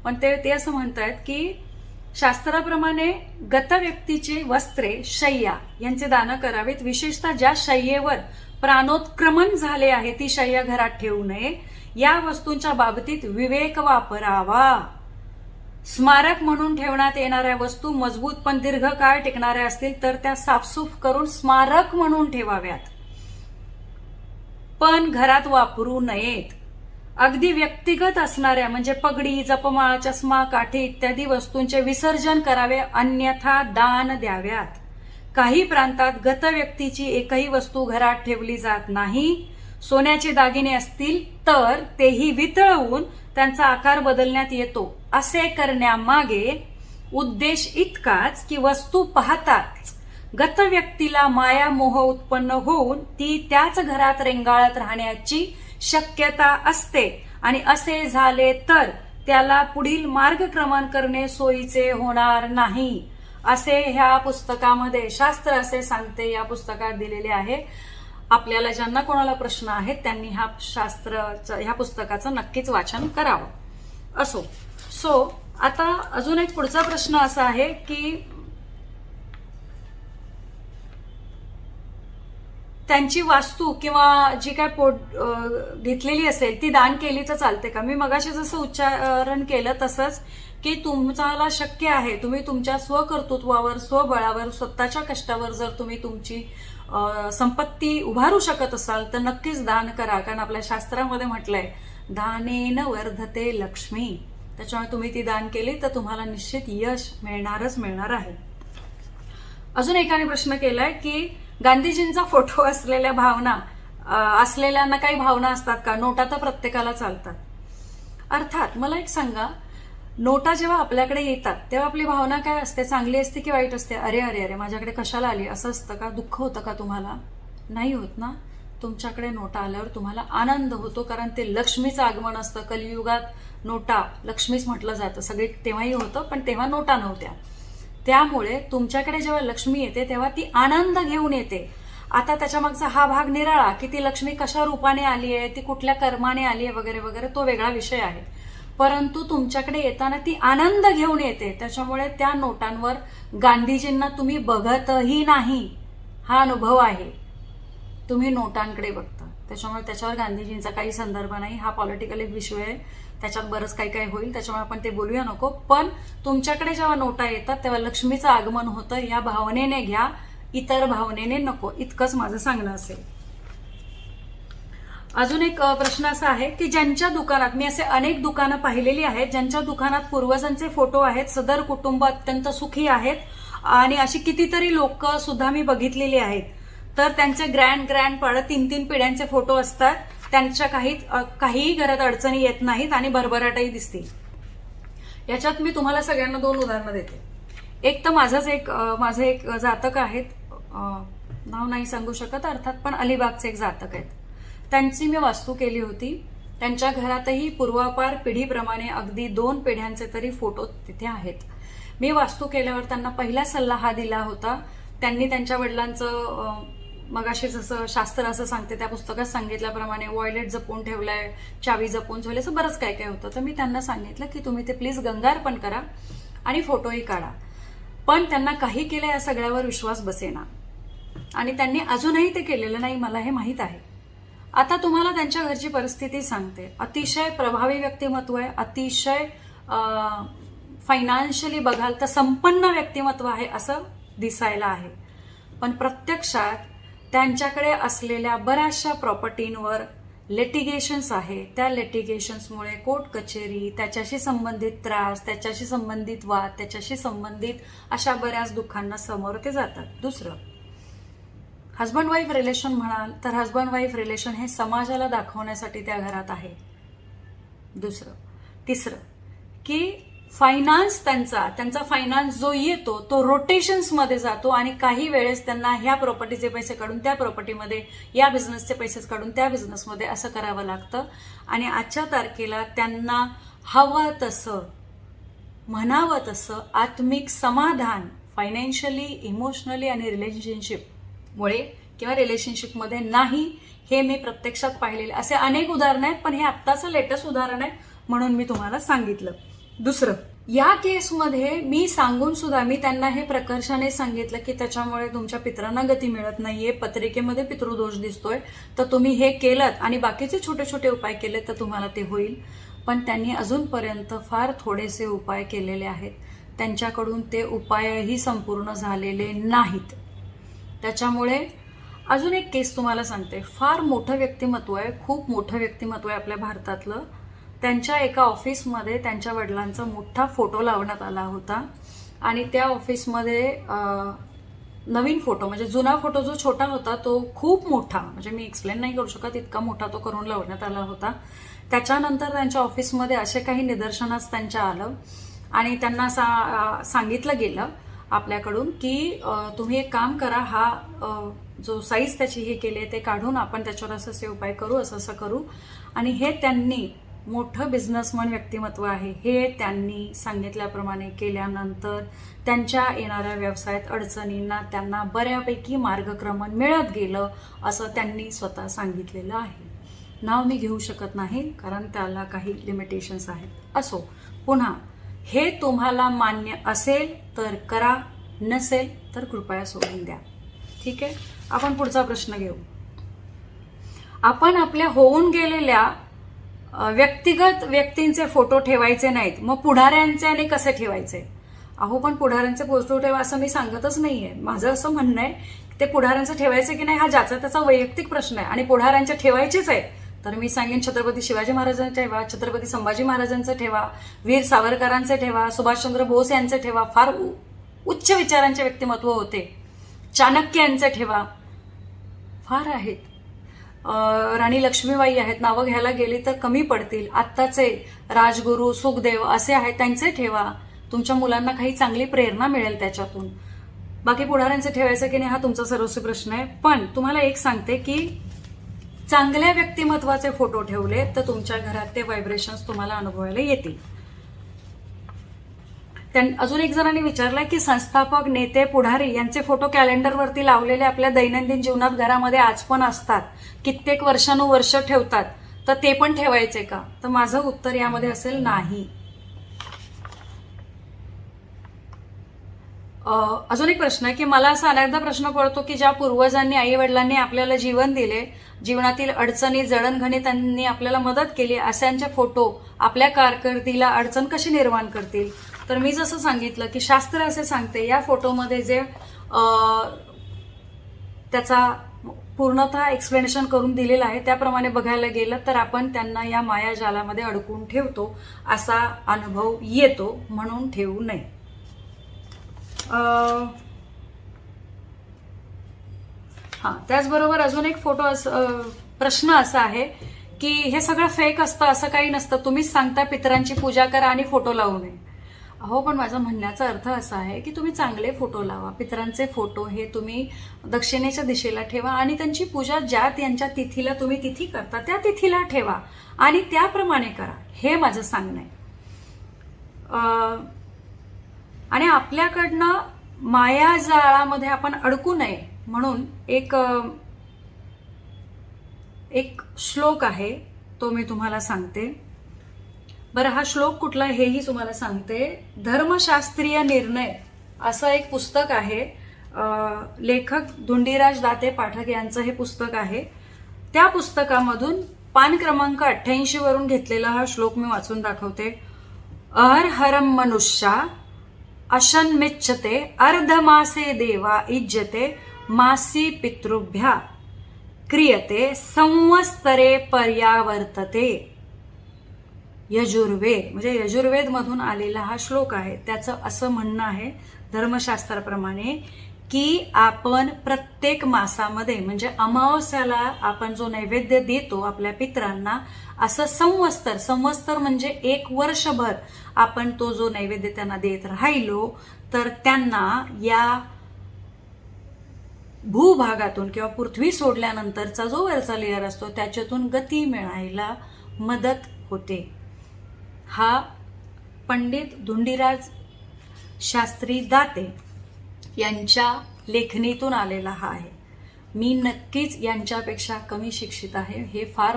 पण ते असं म्हणतायत की शास्त्राप्रमाणे गत व्यक्तीची वस्त्रे, शय्या यांचे दान करावेत. विशेषतः ज्या शय्येवर प्राणोत्क्रमण झाले आहे ती शय्या घरात ठेवू नये. या वस्तूंच्या बाबतीत विवेक वापरावा. स्मारक म्हणून ठेवण्यात येणाऱ्या वस्तू मजबूत पण दीर्घकाळ टिकणाऱ्या असतील तर त्या साफसूफ करून स्मारक म्हणून ठेवाव्यात, पण घरात वापरू नयेत. अगदी व्यक्तिगत असणाऱ्या म्हणजे पगडी, जपमाळ, चष्मा, काठी इत्यादी वस्तूंचे विसर्जन करावे, अन्यथा दान द्याव्यात. काही प्रांतात गत व्यक्तीची एकही वस्तू घरात ठेवली जात नाही. सोन्याचे दागिने असतील तर तेही वितळवून त्यांचा आकार बदलण्यात येतो. असे करण्यामागे उद्देश इतकाच की वस्तू पाहताच गत व्यक्तीला माया मोह उत्पन्न होऊन ती त्याच घरात रेंगाळत राहण्याची शक्यता असते आणि असे झाले तर त्याला पुढील मार्गक्रमण करणे सोयीचे होणार नाही, असे ह्या पुस्तकामध्ये शास्त्र असे सांगते. या पुस्तकात दिलेले आहे. आपल्याला ज्यांना कोणाला प्रश्न आहेत त्यांनी ह्या पुस्तकाचं नक्कीच वाचन करावं. असो. आता अजून एक पुढचा प्रश्न असा आहे की त्यांची वास्तू किंवा जी काय घेतलेली असेल ती दान केली तर चालते का? मी मगाशी जसं उच्चारण केलं तसंच की तुम्हाला शक्य आहे, तुम्ही तुमच्या स्वकर्तृत्वावर, स्वबळावर, स्वतःच्या कष्टावर जर तुम्ही तुमची संपत्ती उभारू शकत असाल तर नक्कीच दान करा. कारण आपल्या शास्त्रामध्ये म्हटलंय दानेन वर्धते लक्ष्मी. त्याच्यामुळे तुम्ही ती दान केली तर तुम्हाला निश्चित यश मिळणार आहे. अजून एकाने प्रश्न केलाय की गांधीजींचा फोटो असलेल्यांना काही भावना असतात का? नोटा तर प्रत्येकाला चालतात. अर्थात मला एक सांगा, नोटा जेव्हा आपल्याकडे येतात तेव्हा आपली भावना काय असते? चांगली असते की वाईट असते? अरे अरे अरे माझ्याकडे कशाला आली असं असतं का? दुःख होतं का तुम्हाला? नाही होत ना. तुमच्याकडे नोटा आल्यावर तुम्हाला आनंद होतो, कारण ते लक्ष्मीचं आगमन असतं. कलियुगात नोटा लक्ष्मीच म्हटलं जातं. सगळी तेव्हाही होतं पण तेव्हा नोटा नव्हत्या. त्यामुळे तुमच्याकडे जेव्हा लक्ष्मी येते तेव्हा ती आनंद घेऊन येते. आता त्याच्या मागचा हा भाग निराळा की ती लक्ष्मी कशा रूपाने आली आहे, ती कुठल्या कर्माने आली आहे वगैरे वगैरे, तो वेगळा विषय आहे. परंतु तुमच्याकडे येताना ती आनंद घेऊन येते. त्याच्यामुळे त्या नोटांवर गांधीजींना तुम्ही बघतही नाही, हा अनुभव आहे. तुम्ही नोटांकडे बघता, त्याच्यामुळे त्याच्यावर गांधीजींचा काही संदर्भ नाही. हा पॉलिटिकल एक विषय आहे, त्याच्यात बरंच काही काही होईल, त्याच्यामुळे आपण ते बोलूया नको. पण तुमच्याकडे जेव्हा नोटा येतात तेव्हा लक्ष्मीचं आगमन होतं, या भावनेने घ्या, इतर भावनेने नको. इतकंच माझं सांगणं असेल. अजून एक प्रश्न असा आहे की ज्यांच्या दुकानात, मी असे अनेक दुकानं पाहिलेली आहेत ज्यांच्या दुकानात पूर्वजांचे फोटो आहेत, सदर कुटुंब अत्यंत सुखी आहेत आणि अशी कितीतरी लोक सुद्धा मी बघितलेली आहेत. तर त्यांचे ग्रँड पाड 3-3 पिढ्यांचे फोटो असतात. त्यांच्या काहीही घरात अडचणी येत नाहीत आणि भरभराटही दिसते. याच्यात मी तुम्हाला सगळ्यांना 2 उदाहरणं देते. एक तर माझं एक जातक आहेत, नाव नाही सांगू शकत अर्थात, पण अलिबागचे एक जातक आहेत. त्यांची मी वास्तू केली होती. त्यांच्या घरातही पूर्वापार पिढीप्रमाणे अगदी 2 पिढ्यांचे तरी फोटो तिथे आहेत. मी वास्तू केल्यावर त्यांना पहिला सल्ला हा दिला होता. त्यांनी त्यांच्या वडिलांचं मगाशी जसं शास्त्र असं सांगते त्या पुस्तकात सांगितल्याप्रमाणे वॉयलेट जपून ठेवलाय, चावी जपून ठेवली, असं बरंच काय काय होतं. तर मी त्यांना सांगितलं की तुम्ही ते प्लीज गंगार्पण करा आणि फोटोही काढा. पण त्यांना काही केलं या सगळ्यावर विश्वास बसेना आणि त्यांनी अजूनही ते केलेलं नाही, मला हे माहीत आहे. आता तुम्हाला त्यांच्या घरची परिस्थिती सांगते. अतिशय प्रभावी व्यक्तिमत्व आहे, अतिशय फायनान्शियली बघाल तर संपन्न व्यक्तिमत्व आहे असं दिसायला आहे. पण प्रत्यक्षात त्यांच्याकडे असलेल्या बऱ्याचशा प्रॉपर्टींवर लिटिगेशन्स आहे. त्या लिटिगेशन्समुळे कोर्ट कचेरी, त्याच्याशी संबंधित त्रास, त्याच्याशी संबंधित वाद, त्याच्याशी संबंधित अशा बऱ्याच दुःखांना समोर ते जातात. दुसरं, हजबंड वाईफ रिलेशन म्हणाल तर हजबंड वाईफ रिलेशन हे समाजाला दाखवण्यासाठी त्या घरात आहे. दुसरं. तिसरं की फायनान्स त्यांचा फायनान्स जो येतो तो रोटेशन्समध्ये जातो आणि काही वेळेस त्यांना ह्या प्रॉपर्टीचे पैसे काढून त्या प्रॉपर्टीमध्ये, या बिझनेसचे पैसे काढून त्या बिझनेसमध्ये असं करावं लागतं. आणि आजच्या तारखेला त्यांना हवं तसं, म्हणावं तसं आत्मिक समाधान फायनान्शियली, इमोशनली आणि रिलेशनशिपमुळे किंवा रिलेशनशिपमध्ये नाही. हे मी प्रत्यक्षात पाहिलेले असे अनेक उदाहरणं आहेत, पण हे आत्ताचं लेटेस्ट उदाहरण आहे म्हणून मी तुम्हाला सांगितलं. दुसरं, या केसमध्ये मी सांगून सुद्धा मी त्यांना हे प्रकर्षाने सांगितलं की त्याच्यामुळे तुमच्या पितरांना गती मिळत नाहीये, पत्रिकेमध्ये पितृदोष दिसतोय, तर तुम्ही हे केलं आणि बाकीचे छोटे छोटे उपाय केले तर तुम्हाला ते होईल. पण त्यांनी अजूनपर्यंत फार थोडेसे उपाय केलेले आहेत. त्यांच्याकडून ते उपायही संपूर्ण झालेले नाहीत. त्याच्यामुळे अजून एक केस तुम्हाला सांगते. फार मोठं व्यक्तिमत्व आहे, खूप मोठं व्यक्तिमत्व आहे आपल्या भारतातलं. त्यांच्या एका ऑफिसमध्ये त्यांच्या वडिलांचा मोठा फोटो लावण्यात आला होता आणि त्या ऑफिसमध्ये नवीन फोटो म्हणजे जुना फोटो जो छोटा होता तो खूप मोठा, म्हणजे मी एक्सप्लेन नाही करू शकत, इतका मोठा तो करून लावण्यात आला होता. त्याच्यानंतर त्यांच्या ऑफिसमध्ये असे काही निदर्शनास त्यांच्या आलं आणि त्यांना सांगितलं गेलं आपल्याकडून की तुम्ही एक काम करा, हा जो साईज त्याची हे केली ते काढून आपण त्याच्यावर असे उपाय करू, असं करू. आणि हे त्यांनी, मोठं बिझनेसमन व्यक्तिमत्व आहे, हे त्यांनी सांगितल्याप्रमाणे केल्यानंतर त्यांच्या येणाऱ्या व्यवसायात अडचणींना त्यांना बऱ्यापैकी मार्गक्रमण मिळत गेलं, असं त्यांनी स्वतः सांगितलेलं आहे. नाव मी घेऊ शकत नाही कारण त्याला काही लिमिटेशन्स आहेत. असो, पुन्हा हे तुम्हाला मान्य असेल तर करा, नसेल तर कृपया सोडून द्या. ठीक आहे, आपण पुढचा प्रश्न घेऊ. आपण आपल्या होऊन गेलेल्या व्यक्तिगत व्यक्तींचे फोटो ठेवायचे नाहीत, मग पुढाऱ्यांचे आणि कसे ठेवायचे? अहो, पण पुढाऱ्यांचे फोटो ठेवा असं मी सांगतच नाहीये. माझं असं म्हणणं आहे ते पुढाऱ्यांचं ठेवायचे की नाही हा ज्याचा त्याचा वैयक्तिक प्रश्न आहे. आणि पुढाऱ्यांचे ठेवायचेच आहे तर मी सांगेन छत्रपती शिवाजी महाराजांचे ठेवा, छत्रपती संभाजी महाराजांचे ठेवा, वीर सावरकरांचे ठेवा, सुभाषचंद्र बोस यांचे ठेवा, फार उच्च विचारांचे व्यक्तिमत्व होते, चाणक्य यांचे ठेवा, फार आहेत. राणी लक्ष्मीबाई आहेत, नावं घ्यायला गेली तर कमी पडतील. आत्ताचे राजगुरू, सुखदेव असे आहेत, त्यांचे ठेवा. तुमच्या मुलांना काही चांगली प्रेरणा मिळेल त्याच्यातून. बाकी पुढाऱ्यांचे ठेवायचं की नाही हा तुमचा सर्वस्वी प्रश्न आहे. पण तुम्हाला एक सांगते की चांगल्या व्यक्तिमत्वाचे फोटो ठेवले तर तुमच्या घरात ते व्हायब्रेशन्स तुम्हाला अनुभवायला येतील. अजून एक जणांनी विचारलंय की संस्थापक, नेते, पुढारी यांचे फोटो कॅलेंडरवरती लावलेले आपल्या दैनंदिन जीवनात घरामध्ये आज पण असतात, कित्येक वर्षानुवर्ष ठेवतात, तर ते पण ठेवायचे का? तर माझं उत्तर यामध्ये असेल नाही. अजून एक प्रश्न आहे की मला असा अनेकदा प्रश्न पडतो की ज्या पूर्वजांनी, आई वडिलांनी आपल्याला जीवन दिले, जीवनातील अडचणी, जडणघणी त्यांनी आपल्याला मदत केली, अशांचे फोटो आपल्या कारकिर्दीला अडचण कशी निर्माण करतील? तर मी जसं सांगितलं की शास्त्र असे सांगते या फोटोमध्ये जे त्याचा पूर्णतः एक्सप्लेनेशन करून दिलेलं आहे त्याप्रमाणे बघायला गेलं तर आपण त्यांना या मायाजालामध्ये अडकून ठेवतो असा अनुभव येतो, म्हणून ठेवू नये. त्याचबरोबर अजून एक प्रश्न असा आहे की हे सगळं फेक असतं, असं काही नसतं. तुम्हीच सांगता पितरांची पूजा करा आणि फोटो लावू नये. अहो, पण माझा म्हणण्याचा अर्थ असा आहे की तुम्ही चांगले फोटो लावा. पितरांचे फोटो हे तुम्ही दक्षिणेच्या दिशेला ठेवा आणि त्यांची पूजा ज्या त्यांच्या तिथीला तुम्ही तिथी करता त्या तिथीला ठेवा आणि त्याप्रमाणे करा, हे माझं सांगणं आहे. आणि आपल्याकडनं मायाजाळामध्ये आपण अडकू नये म्हणून एक श्लोक आहे, तो मी तुम्हाला सांगते. बरं, हा श्लोक कुठला हेही तुम्हाला सांगते. धर्मशास्त्रीय निर्णय असं एक पुस्तक आहे, लेखक धुंडीराज दाते पाठक यांचं हे पुस्तक आहे. त्या पुस्तकामधून पान क्रमांक 88 वरून घेतलेला हा श्लोक मी वाचून दाखवते. अहरहरम मनुष्या अशन्मिच्छते अर्धमासे देवा इज्जते मासी पितृभ्या क्रियते संवत्सरे पर्यावर्तते. यजुर्वेद म्हणजे यजुर्वेद मधून आलेला हा श्लोक आहे. त्याचं असं म्हणणं आहे धर्मशास्त्राप्रमाणे की आपण प्रत्येक मासामध्ये म्हणजे अमावस्याला आपण जो नैवेद्य देतो आपल्या पितरांना, असं संवत्सर म्हणजे 1 वर्षभर आपण तो जो नैवेद्य त्यांना देत राहिलो तर त्यांना या भूभागातून किंवा पृथ्वी सोडल्यानंतरचा जो वरचा लेअर असतो त्याच्यातून गती मिळायला मदत होते. हा पंडित धुंडीराज शास्त्री दाते यांच्या लेखणीतून आलेला हा आहे. मी नक्कीच यांच्यापेक्षा कमी शिक्षित आहे, हे फार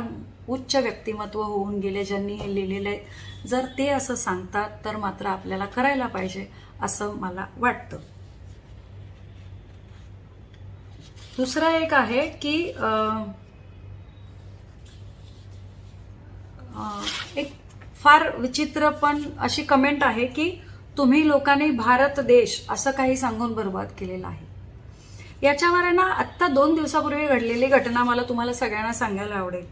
उच्च व्यक्तिमत्व होऊन गेले ज्यांनी हे लिहिलेलं आहे, जर ते असं सांगतात तर मात्र आपल्याला करायला पाहिजे असं मला वाटतं. दुसरा एक आहे की एक फार विचित्र पण अशी कमेंट आहे की तुम्ही लोकांनी भारत देश असं काही सांगून बरबाद केलेला आहे. याच्यावर आहे ना, आत्ता 2 दिवसापूर्वी घडलेली घटना मला तुम्हाला सगळ्यांना सांगायला आवडेल.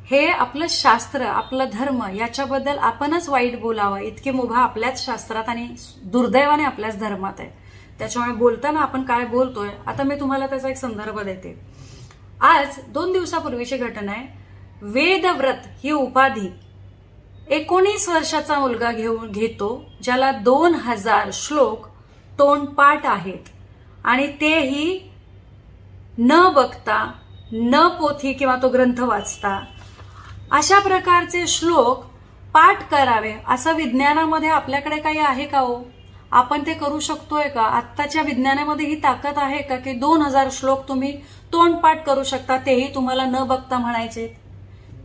हे आपलं शास्त्र, आपला धर्म याच्याबद्दल आपणच वाईट बोलावं इतकी मुभा आपल्याच शास्त्रात आणि दुर्दैवाने आपल्याच धर्मात आहे. त्याच्यामुळे बोलताना आपण काय बोलतोय, आता मी तुम्हाला त्याचा एक संदर्भ देते. आज 2 दिवसापूर्वीची घटना आहे. वेदव्रत ही उपाधी 19 वर्षाचा मुलगा घेतो, ज्याला 2000 श्लोक तोंडपाठ आहेत आणि तेही न बघता, न पोथी किंवा तो ग्रंथ वाचता अशा प्रकारचे श्लोक पाठ करावे असं विज्ञानामध्ये आपल्याकडे काही आहे का हो? आपण ते करू शकतोय का? आत्ताच्या विज्ञानामध्ये ही ताकद आहे का की 2000 श्लोक तुम्ही तोंडपाठ करू शकता, तेही तुम्हाला न बघता म्हणायचे?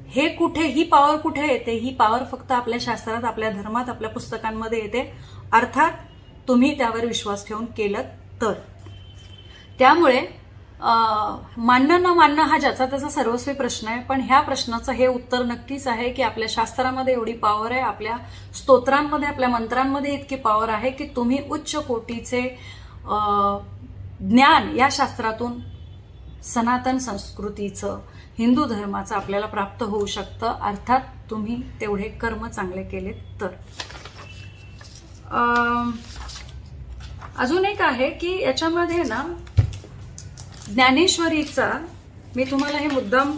हे कुठे, ही पॉवर कुठे येते? ही पॉवर फक्त आपल्या शास्त्रात, आपल्या धर्मात, आपल्या पुस्तकांमध्ये येते, अर्थात तुम्ही त्यावर विश्वास ठेवून केलं तर. त्यामुळे मानणं न मानणं हा ज्याचा त्याचा सर्वस्वी प्रश्न आहे, पण ह्या प्रश्नाचं हे उत्तर नक्कीच आहे की आपल्या शास्त्रामध्ये एवढी पॉवर आहे, आपल्या स्तोत्रांमध्ये, आपल्या मंत्रांमध्ये इतकी पॉवर आहे की तुम्ही उच्च कोटीचे ज्ञान या शास्त्रातून सनातन संस्कृतीचं, हिंदू धर्माचं आपल्याला प्राप्त होऊ शकतं, अर्थात तुम्ही तेवढे कर्म चांगले केलेत तर. अजून एक आहे की याच्यामध्ये ना, ज्ञानेश्वरीचा मी तुम्हाला हे मुद्दाम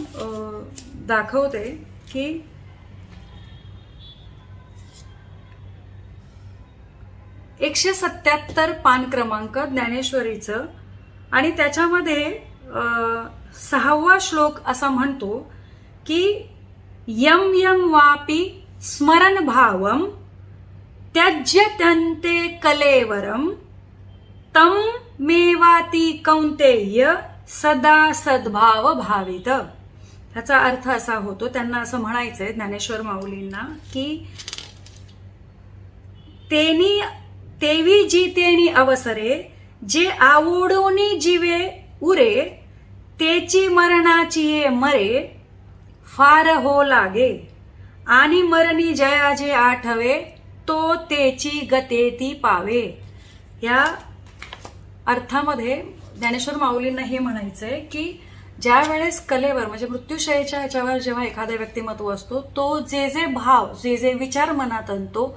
दाखवते की 177 पान क्रमांक ज्ञानेश्वरीचं, आणि त्याच्यामध्ये 6वा श्लोक असा म्हणतो की यम यम वापी स्मरण भावम त्यज्यत्यन्ते कलेवरम तम मेवाती कौंतेय सदा सद्भाव भावित. ह्याचा अर्थ असा होतो, त्यांना असं म्हणायचंय ज्ञानेश्वर माऊलींना की तेवी जीतेनी अवसरे जे आवडोनी जीवे उरे तेची मरणाची ये मरे फार हो लागे आणि मरणी जया जे आठवे तो तेची गते ती पावे. या अर्थामध्ये ज्ञानेश्वर माऊलींना हे म्हणायचंय की ज्या वेळेस कलेवर म्हणजे मृत्यूशयेच्या ह्याच्यावर जेव्हा एखादा व्यक्तिमत्व असतो, तो जे जे भाव, जे जे विचार मनात आणतो,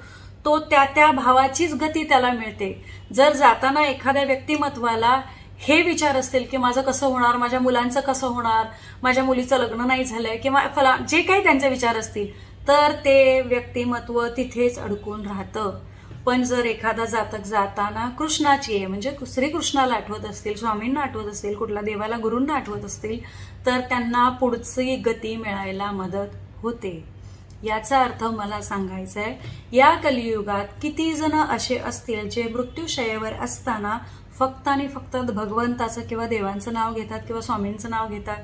तो त्या त्या भावाचीच गती त्याला मिळते. जर जाताना एखाद्या व्यक्तिमत्वाला हे विचार असतील की माझं कसं होणार, माझ्या मुलांचं कसं होणार, माझ्या मुलीचं लग्न नाही झालंय किंवा जे काही त्यांचे विचार असतील, तर ते व्यक्तिमत्व तिथेच अडकून राहतं. पण जर एखादा जातक जाताना कृष्णाची आहे म्हणजे श्रीकृष्णाला आठवत असतील, स्वामींना आठवत असतील, कुठल्या देवाला, गुरूंना आठवत असतील, तर त्यांना पुढची गती मिळायला मदत होते. याचा अर्थ मला सांगायचा आहे, या कलियुगात किती जण असे असतील जे मृत्यूशयेवर असताना फक्त आणि फक्त भगवंताचं किंवा देवांचं नाव घेतात किंवा स्वामींचं नाव घेतात?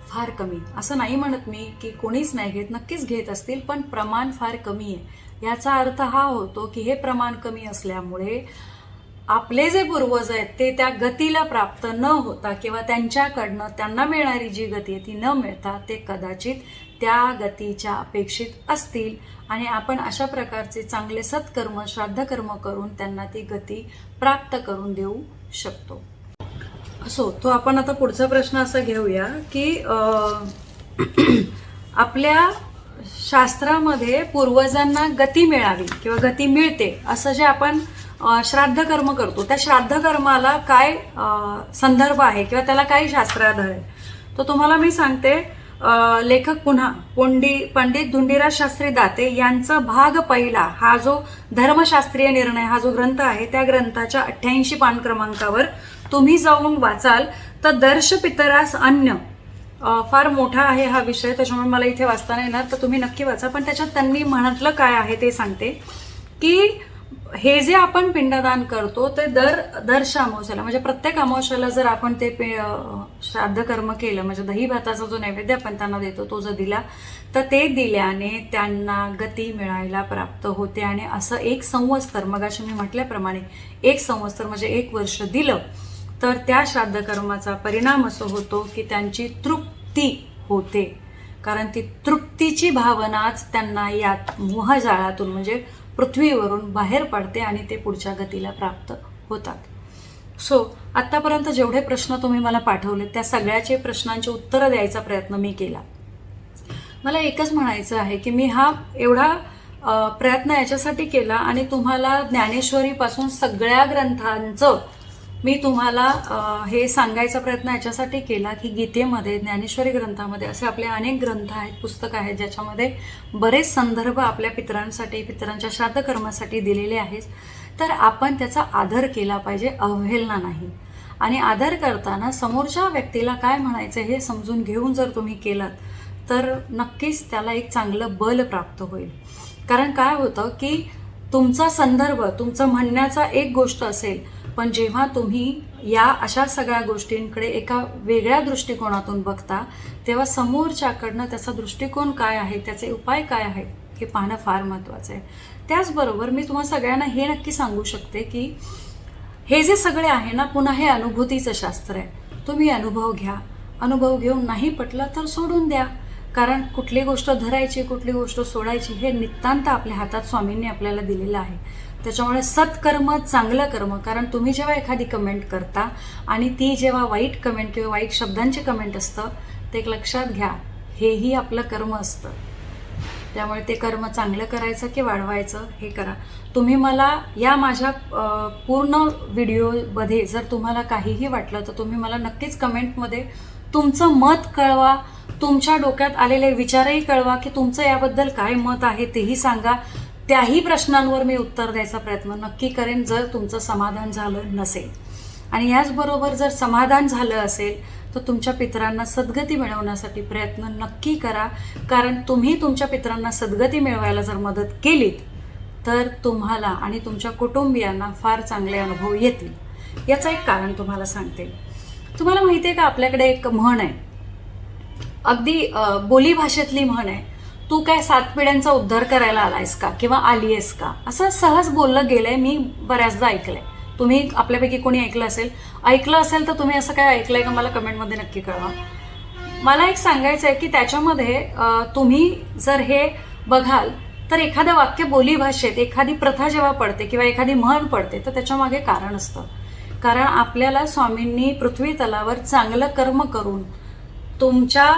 फार कमी. असं नाही म्हणत मी की कोणीच नाही घेत, नक्कीच घेत असतील, पण प्रमाण फार कमी आहे. याचा अर्थ हा होतो की हे प्रमाण कमी असल्यामुळे आपले जे पूर्वज आहेत ते त्या गतीला प्राप्त न होता किंवा त्यांच्याकडनं त्यांना मिळणारी जी गती आहे ती न मिळता ते कदाचित त्या गतीच्या अपेक्षित असतील, आणि आपण अशा प्रकारचे चांगले सत्कर्म, श्राद्धकर्म करून त्यांना ती गती प्राप्त करून देऊ शकतो. असो, तो आपण आता पुढचा प्रश्न असा घेऊया की आपल्या शास्त्रामध्ये पूर्वजांना गती मिळावी किंवा गती मिळते असं जे आपण श्राद्ध कर्म करतो, त्या श्राद्ध कर्माला काय संदर्भ आहे किंवा त्याला काय शास्त्राधार आहे, तो तुम्हाला मी सांगते. लेखक पुन्हा पंडित धुंडीराज शास्त्री दाते यांचा भाग पहिला हा जो धर्मशास्त्रीय निर्णय हा जो ग्रंथ आहे, त्या ग्रंथाच्या 88 पान क्रमांकावर तुम्ही जाऊन वाचाल तर दर्श पितरास अन्न, फार मोठा आहे हा विषय, त्याच्यामुळे मला इथे वाचता नाही येणार, तर तुम्ही नक्की वाचा. पण त्याच्यात त्यांनी म्हटलं काय आहे ते सांगते की हे जे आपण पिंडदान करतो ते दरच्या अमावस्याला, म्हणजे प्रत्येक अमावस्याला जर आपण ते श्राद्ध कर्म केलं, म्हणजे दही भाताचा जो नैवेद्य आपण त्यांना देतो तो जर दिला, तर ते दिल्याने त्यांना गती मिळायला प्राप्त होते. आणि असं 1 संवत्सर, मगाशी मी म्हटल्याप्रमाणे 1 संवत्सर म्हणजे 1 वर्ष दिलं तर त्या श्राद्ध कर्माचा परिणाम असं होतो की त्यांची तृप्ती होते. कारण ती तृप्तीची भावनाच त्यांना या मोहजाळातून म्हणजे पृथ्वीवरून बाहेर पडते आणि ते पुढच्या गतीला प्राप्त होतात. सो आत्तापर्यंत जेवढे प्रश्न तुम्ही मला पाठवले त्या सगळ्याचे प्रश्नांची उत्तरं द्यायचा प्रयत्न मी केला. मला एकच म्हणायचं आहे की मी हा एवढा प्रयत्न याच्यासाठी केला आणि तुम्हाला ज्ञानेश्वरीपासून सगळ्या ग्रंथांचं मी तुम्हाला हे सांगायचा प्रयत्न याच्यासाठी केला की गीतेमध्ये, ज्ञानेश्वरी ग्रंथामध्ये असे आपले अनेक ग्रंथ आहेत, पुस्तकं आहेत, ज्याच्यामध्ये बरेच संदर्भ आपल्या पितरांसाठी, पितरांच्या श्राद्ध कर्मासाठी दिलेले आहेत. तर आपण त्याचा आदर केला पाहिजे, अवहेलना नाही. आणि आदर करताना समोरच्या व्यक्तीला काय म्हणायचं हे समजून घेऊन जर तुम्ही केलं तर नक्कीच त्याला एक चांगलं बल प्राप्त होईल. कारण काय होतं की तुमचा संदर्भ, तुमचं म्हणण्याचा एक गोष्ट असेल, पण जेव्हा तुम्ही या अशा सगळ्या गोष्टींकडे एका वेगळ्या दृष्टिकोनातून बघता तेव्हा समोरच्याकडनं त्याचा दृष्टिकोन काय आहे, त्याचे उपाय काय आहेत हे पाहणं फार महत्त्वाचं आहे. त्याचबरोबर मी तुम्हाला सगळ्यांना हे नक्की सांगू शकते की हे जे सगळे आहे ना, पुन्हा हे अनुभूतीचं शास्त्र आहे. तुम्ही अनुभव घ्या, अनुभव घेऊन नाही पटलं तर सोडून द्या. कारण कुठली गोष्ट धरायची, कुठली गोष्ट सोडायची हे नितांत आपल्या हातात स्वामींनी आपल्याला दिलेलं आहे. त्याच्यामुळे सत्कर्म, चांगलं कर्म. कारण तुम्ही जेव्हा एखादी कमेंट करता आणि ती जेव्हा वाईट कमेंट किंवा वाईट शब्दांची कमेंट असतं, ते एक लक्षात घ्या, हेही आपलं कर्म असतं. त्यामुळे ते कर्म चांगलं करायचं की वाढवायचं हे करा. तुम्ही मला या माझ्या पूर्ण व्हिडिओमध्ये जर तुम्हाला काहीही वाटलं तर तुम्ही मला नक्कीच कमेंटमध्ये तुमचं मत कळवा, तुमच्या डोक्यात आलेले विचारही कळवा की तुमचं याबद्दल काय मत आहे तेही सांगा. त्याही प्रश्नांवर मी उत्तर द्यायचा प्रयत्न नक्की करेन जर तुमचं समाधान झालं नसेल. आणि याचबरोबर जर समाधान झालं असेल तर तुमच्या पितरांना सद्गती मिळवण्यासाठी प्रयत्न नक्की करा. कारण तुम्ही तुमच्या पितरांना सद्गती मिळवायला जर मदत केलीत तर तुम्हाला आणि तुमच्या कुटुंबियांना फार चांगले अनुभव येतील. याचं एक कारण तुम्हाला सांगते. तुम्हाला माहिती आहे का, आपल्याकडे एक म्हण आहे, अगदी बोलीभाषेतली म्हण आहे, तू काय 7 पिढ्यांचा उद्धार करायला आलायस का किंवा आली आहेस का, असं सहज बोललं गेलंय. मी बऱ्याचदा ऐकलंय. तुम्ही आपल्यापैकी कोणी ऐकलं असेल तर तुम्ही असं काय ऐकलंय का मला कमेंटमध्ये नक्की कळवा. मला एक सांगायचं आहे की त्याच्यामध्ये तुम्ही जर हे बघाल तर एखादं वाक्य बोलीभाषेत, एखादी प्रथा जेव्हा पडते किंवा एखादी म्हण पडते तर त्याच्यामागे कारण असतं. कारण आपल्याला स्वामींनी पृथ्वी तलावर चांगलं कर्म करून तुमच्या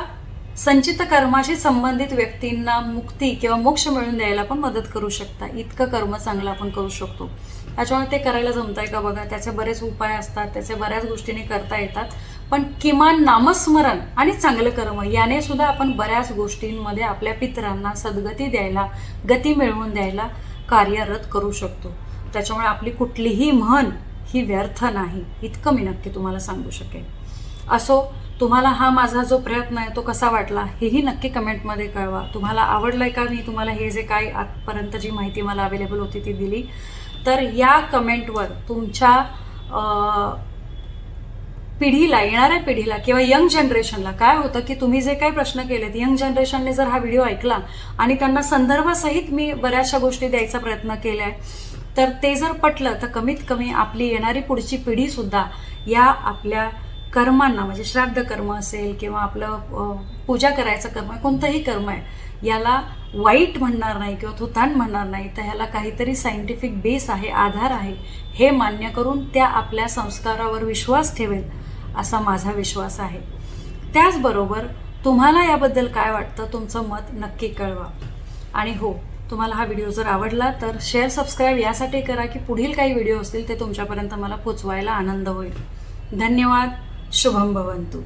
संचित कर्माशी संबंधित व्यक्तींना मुक्ती किंवा मोक्ष मिळवून द्यायला पण मदत करू शकता. इतकं कर्म चांगलं आपण करू शकतो. त्याच्यामुळे ते करायला जमतंय का बघा. त्याचे बरेच उपाय असतात, त्याचे बऱ्याच गोष्टींनी करता येतात. पण किमान नामस्मरण आणि चांगलं कर्म याने सुद्धा आपण बऱ्याच गोष्टींमध्ये आपल्या पितरांना सद्गती द्यायला, गती मिळवून द्यायला कार्यरत करू शकतो. त्याच्यामुळे आपली कुठलीही म्हण ही व्यर्थ नाही, इतकं मी नक्की तुम्हाला सांगू शकेन. असो, तुम्हाला हा माझा जो प्रयत्न आहे तो कसा वाटला हेही नक्की कमेंटमध्ये कळवा. तुम्हाला आवडलंय का मी तुम्हाला हे जे काय आजपर्यंत जी माहिती मला अवेलेबल होती ती दिली. तर या कमेंटवर तुमच्या पिढीला, येणाऱ्या पिढीला किंवा यंग जनरेशनला काय होतं की तुम्ही जे काही प्रश्न केलेत, यंग जनरेशनने जर हा व्हिडिओ ऐकला आणि त्यांना संदर्भासहित मी बऱ्याचशा गोष्टी द्यायचा प्रयत्न केला आहे, तर ते जर पटलं तर कमीत कमी आपली येणारी पुढची पिढीसुद्धा या आपल्या कर्मांना, म्हणजे श्राद्ध कर्म असेल किंवा आपलं पूजा करायचं कर्म, कोणतंही कर्म आहे, याला वाईट म्हणणार नाही किंवा थुतांड म्हणणार नाही, तर ह्याला काहीतरी सायंटिफिक बेस आहे, आधार आहे, हे मान्य करून त्या आपल्या संस्कारावर विश्वास ठेवेल असा माझा विश्वास आहे. त्याचबरोबर तुम्हाला याबद्दल काय वाटतं, तुमचं मत नक्की कळवा. आणि हो, तुम्हाला हा व्हिडिओ जर आवडला तर शेअर, सबस्क्राईब यासाठी करा की पुढील काही व्हिडिओ असतील ते तुमच्यापर्यंत मला पोचवायला आनंद होईल. धन्यवाद. शुभम भवंतु.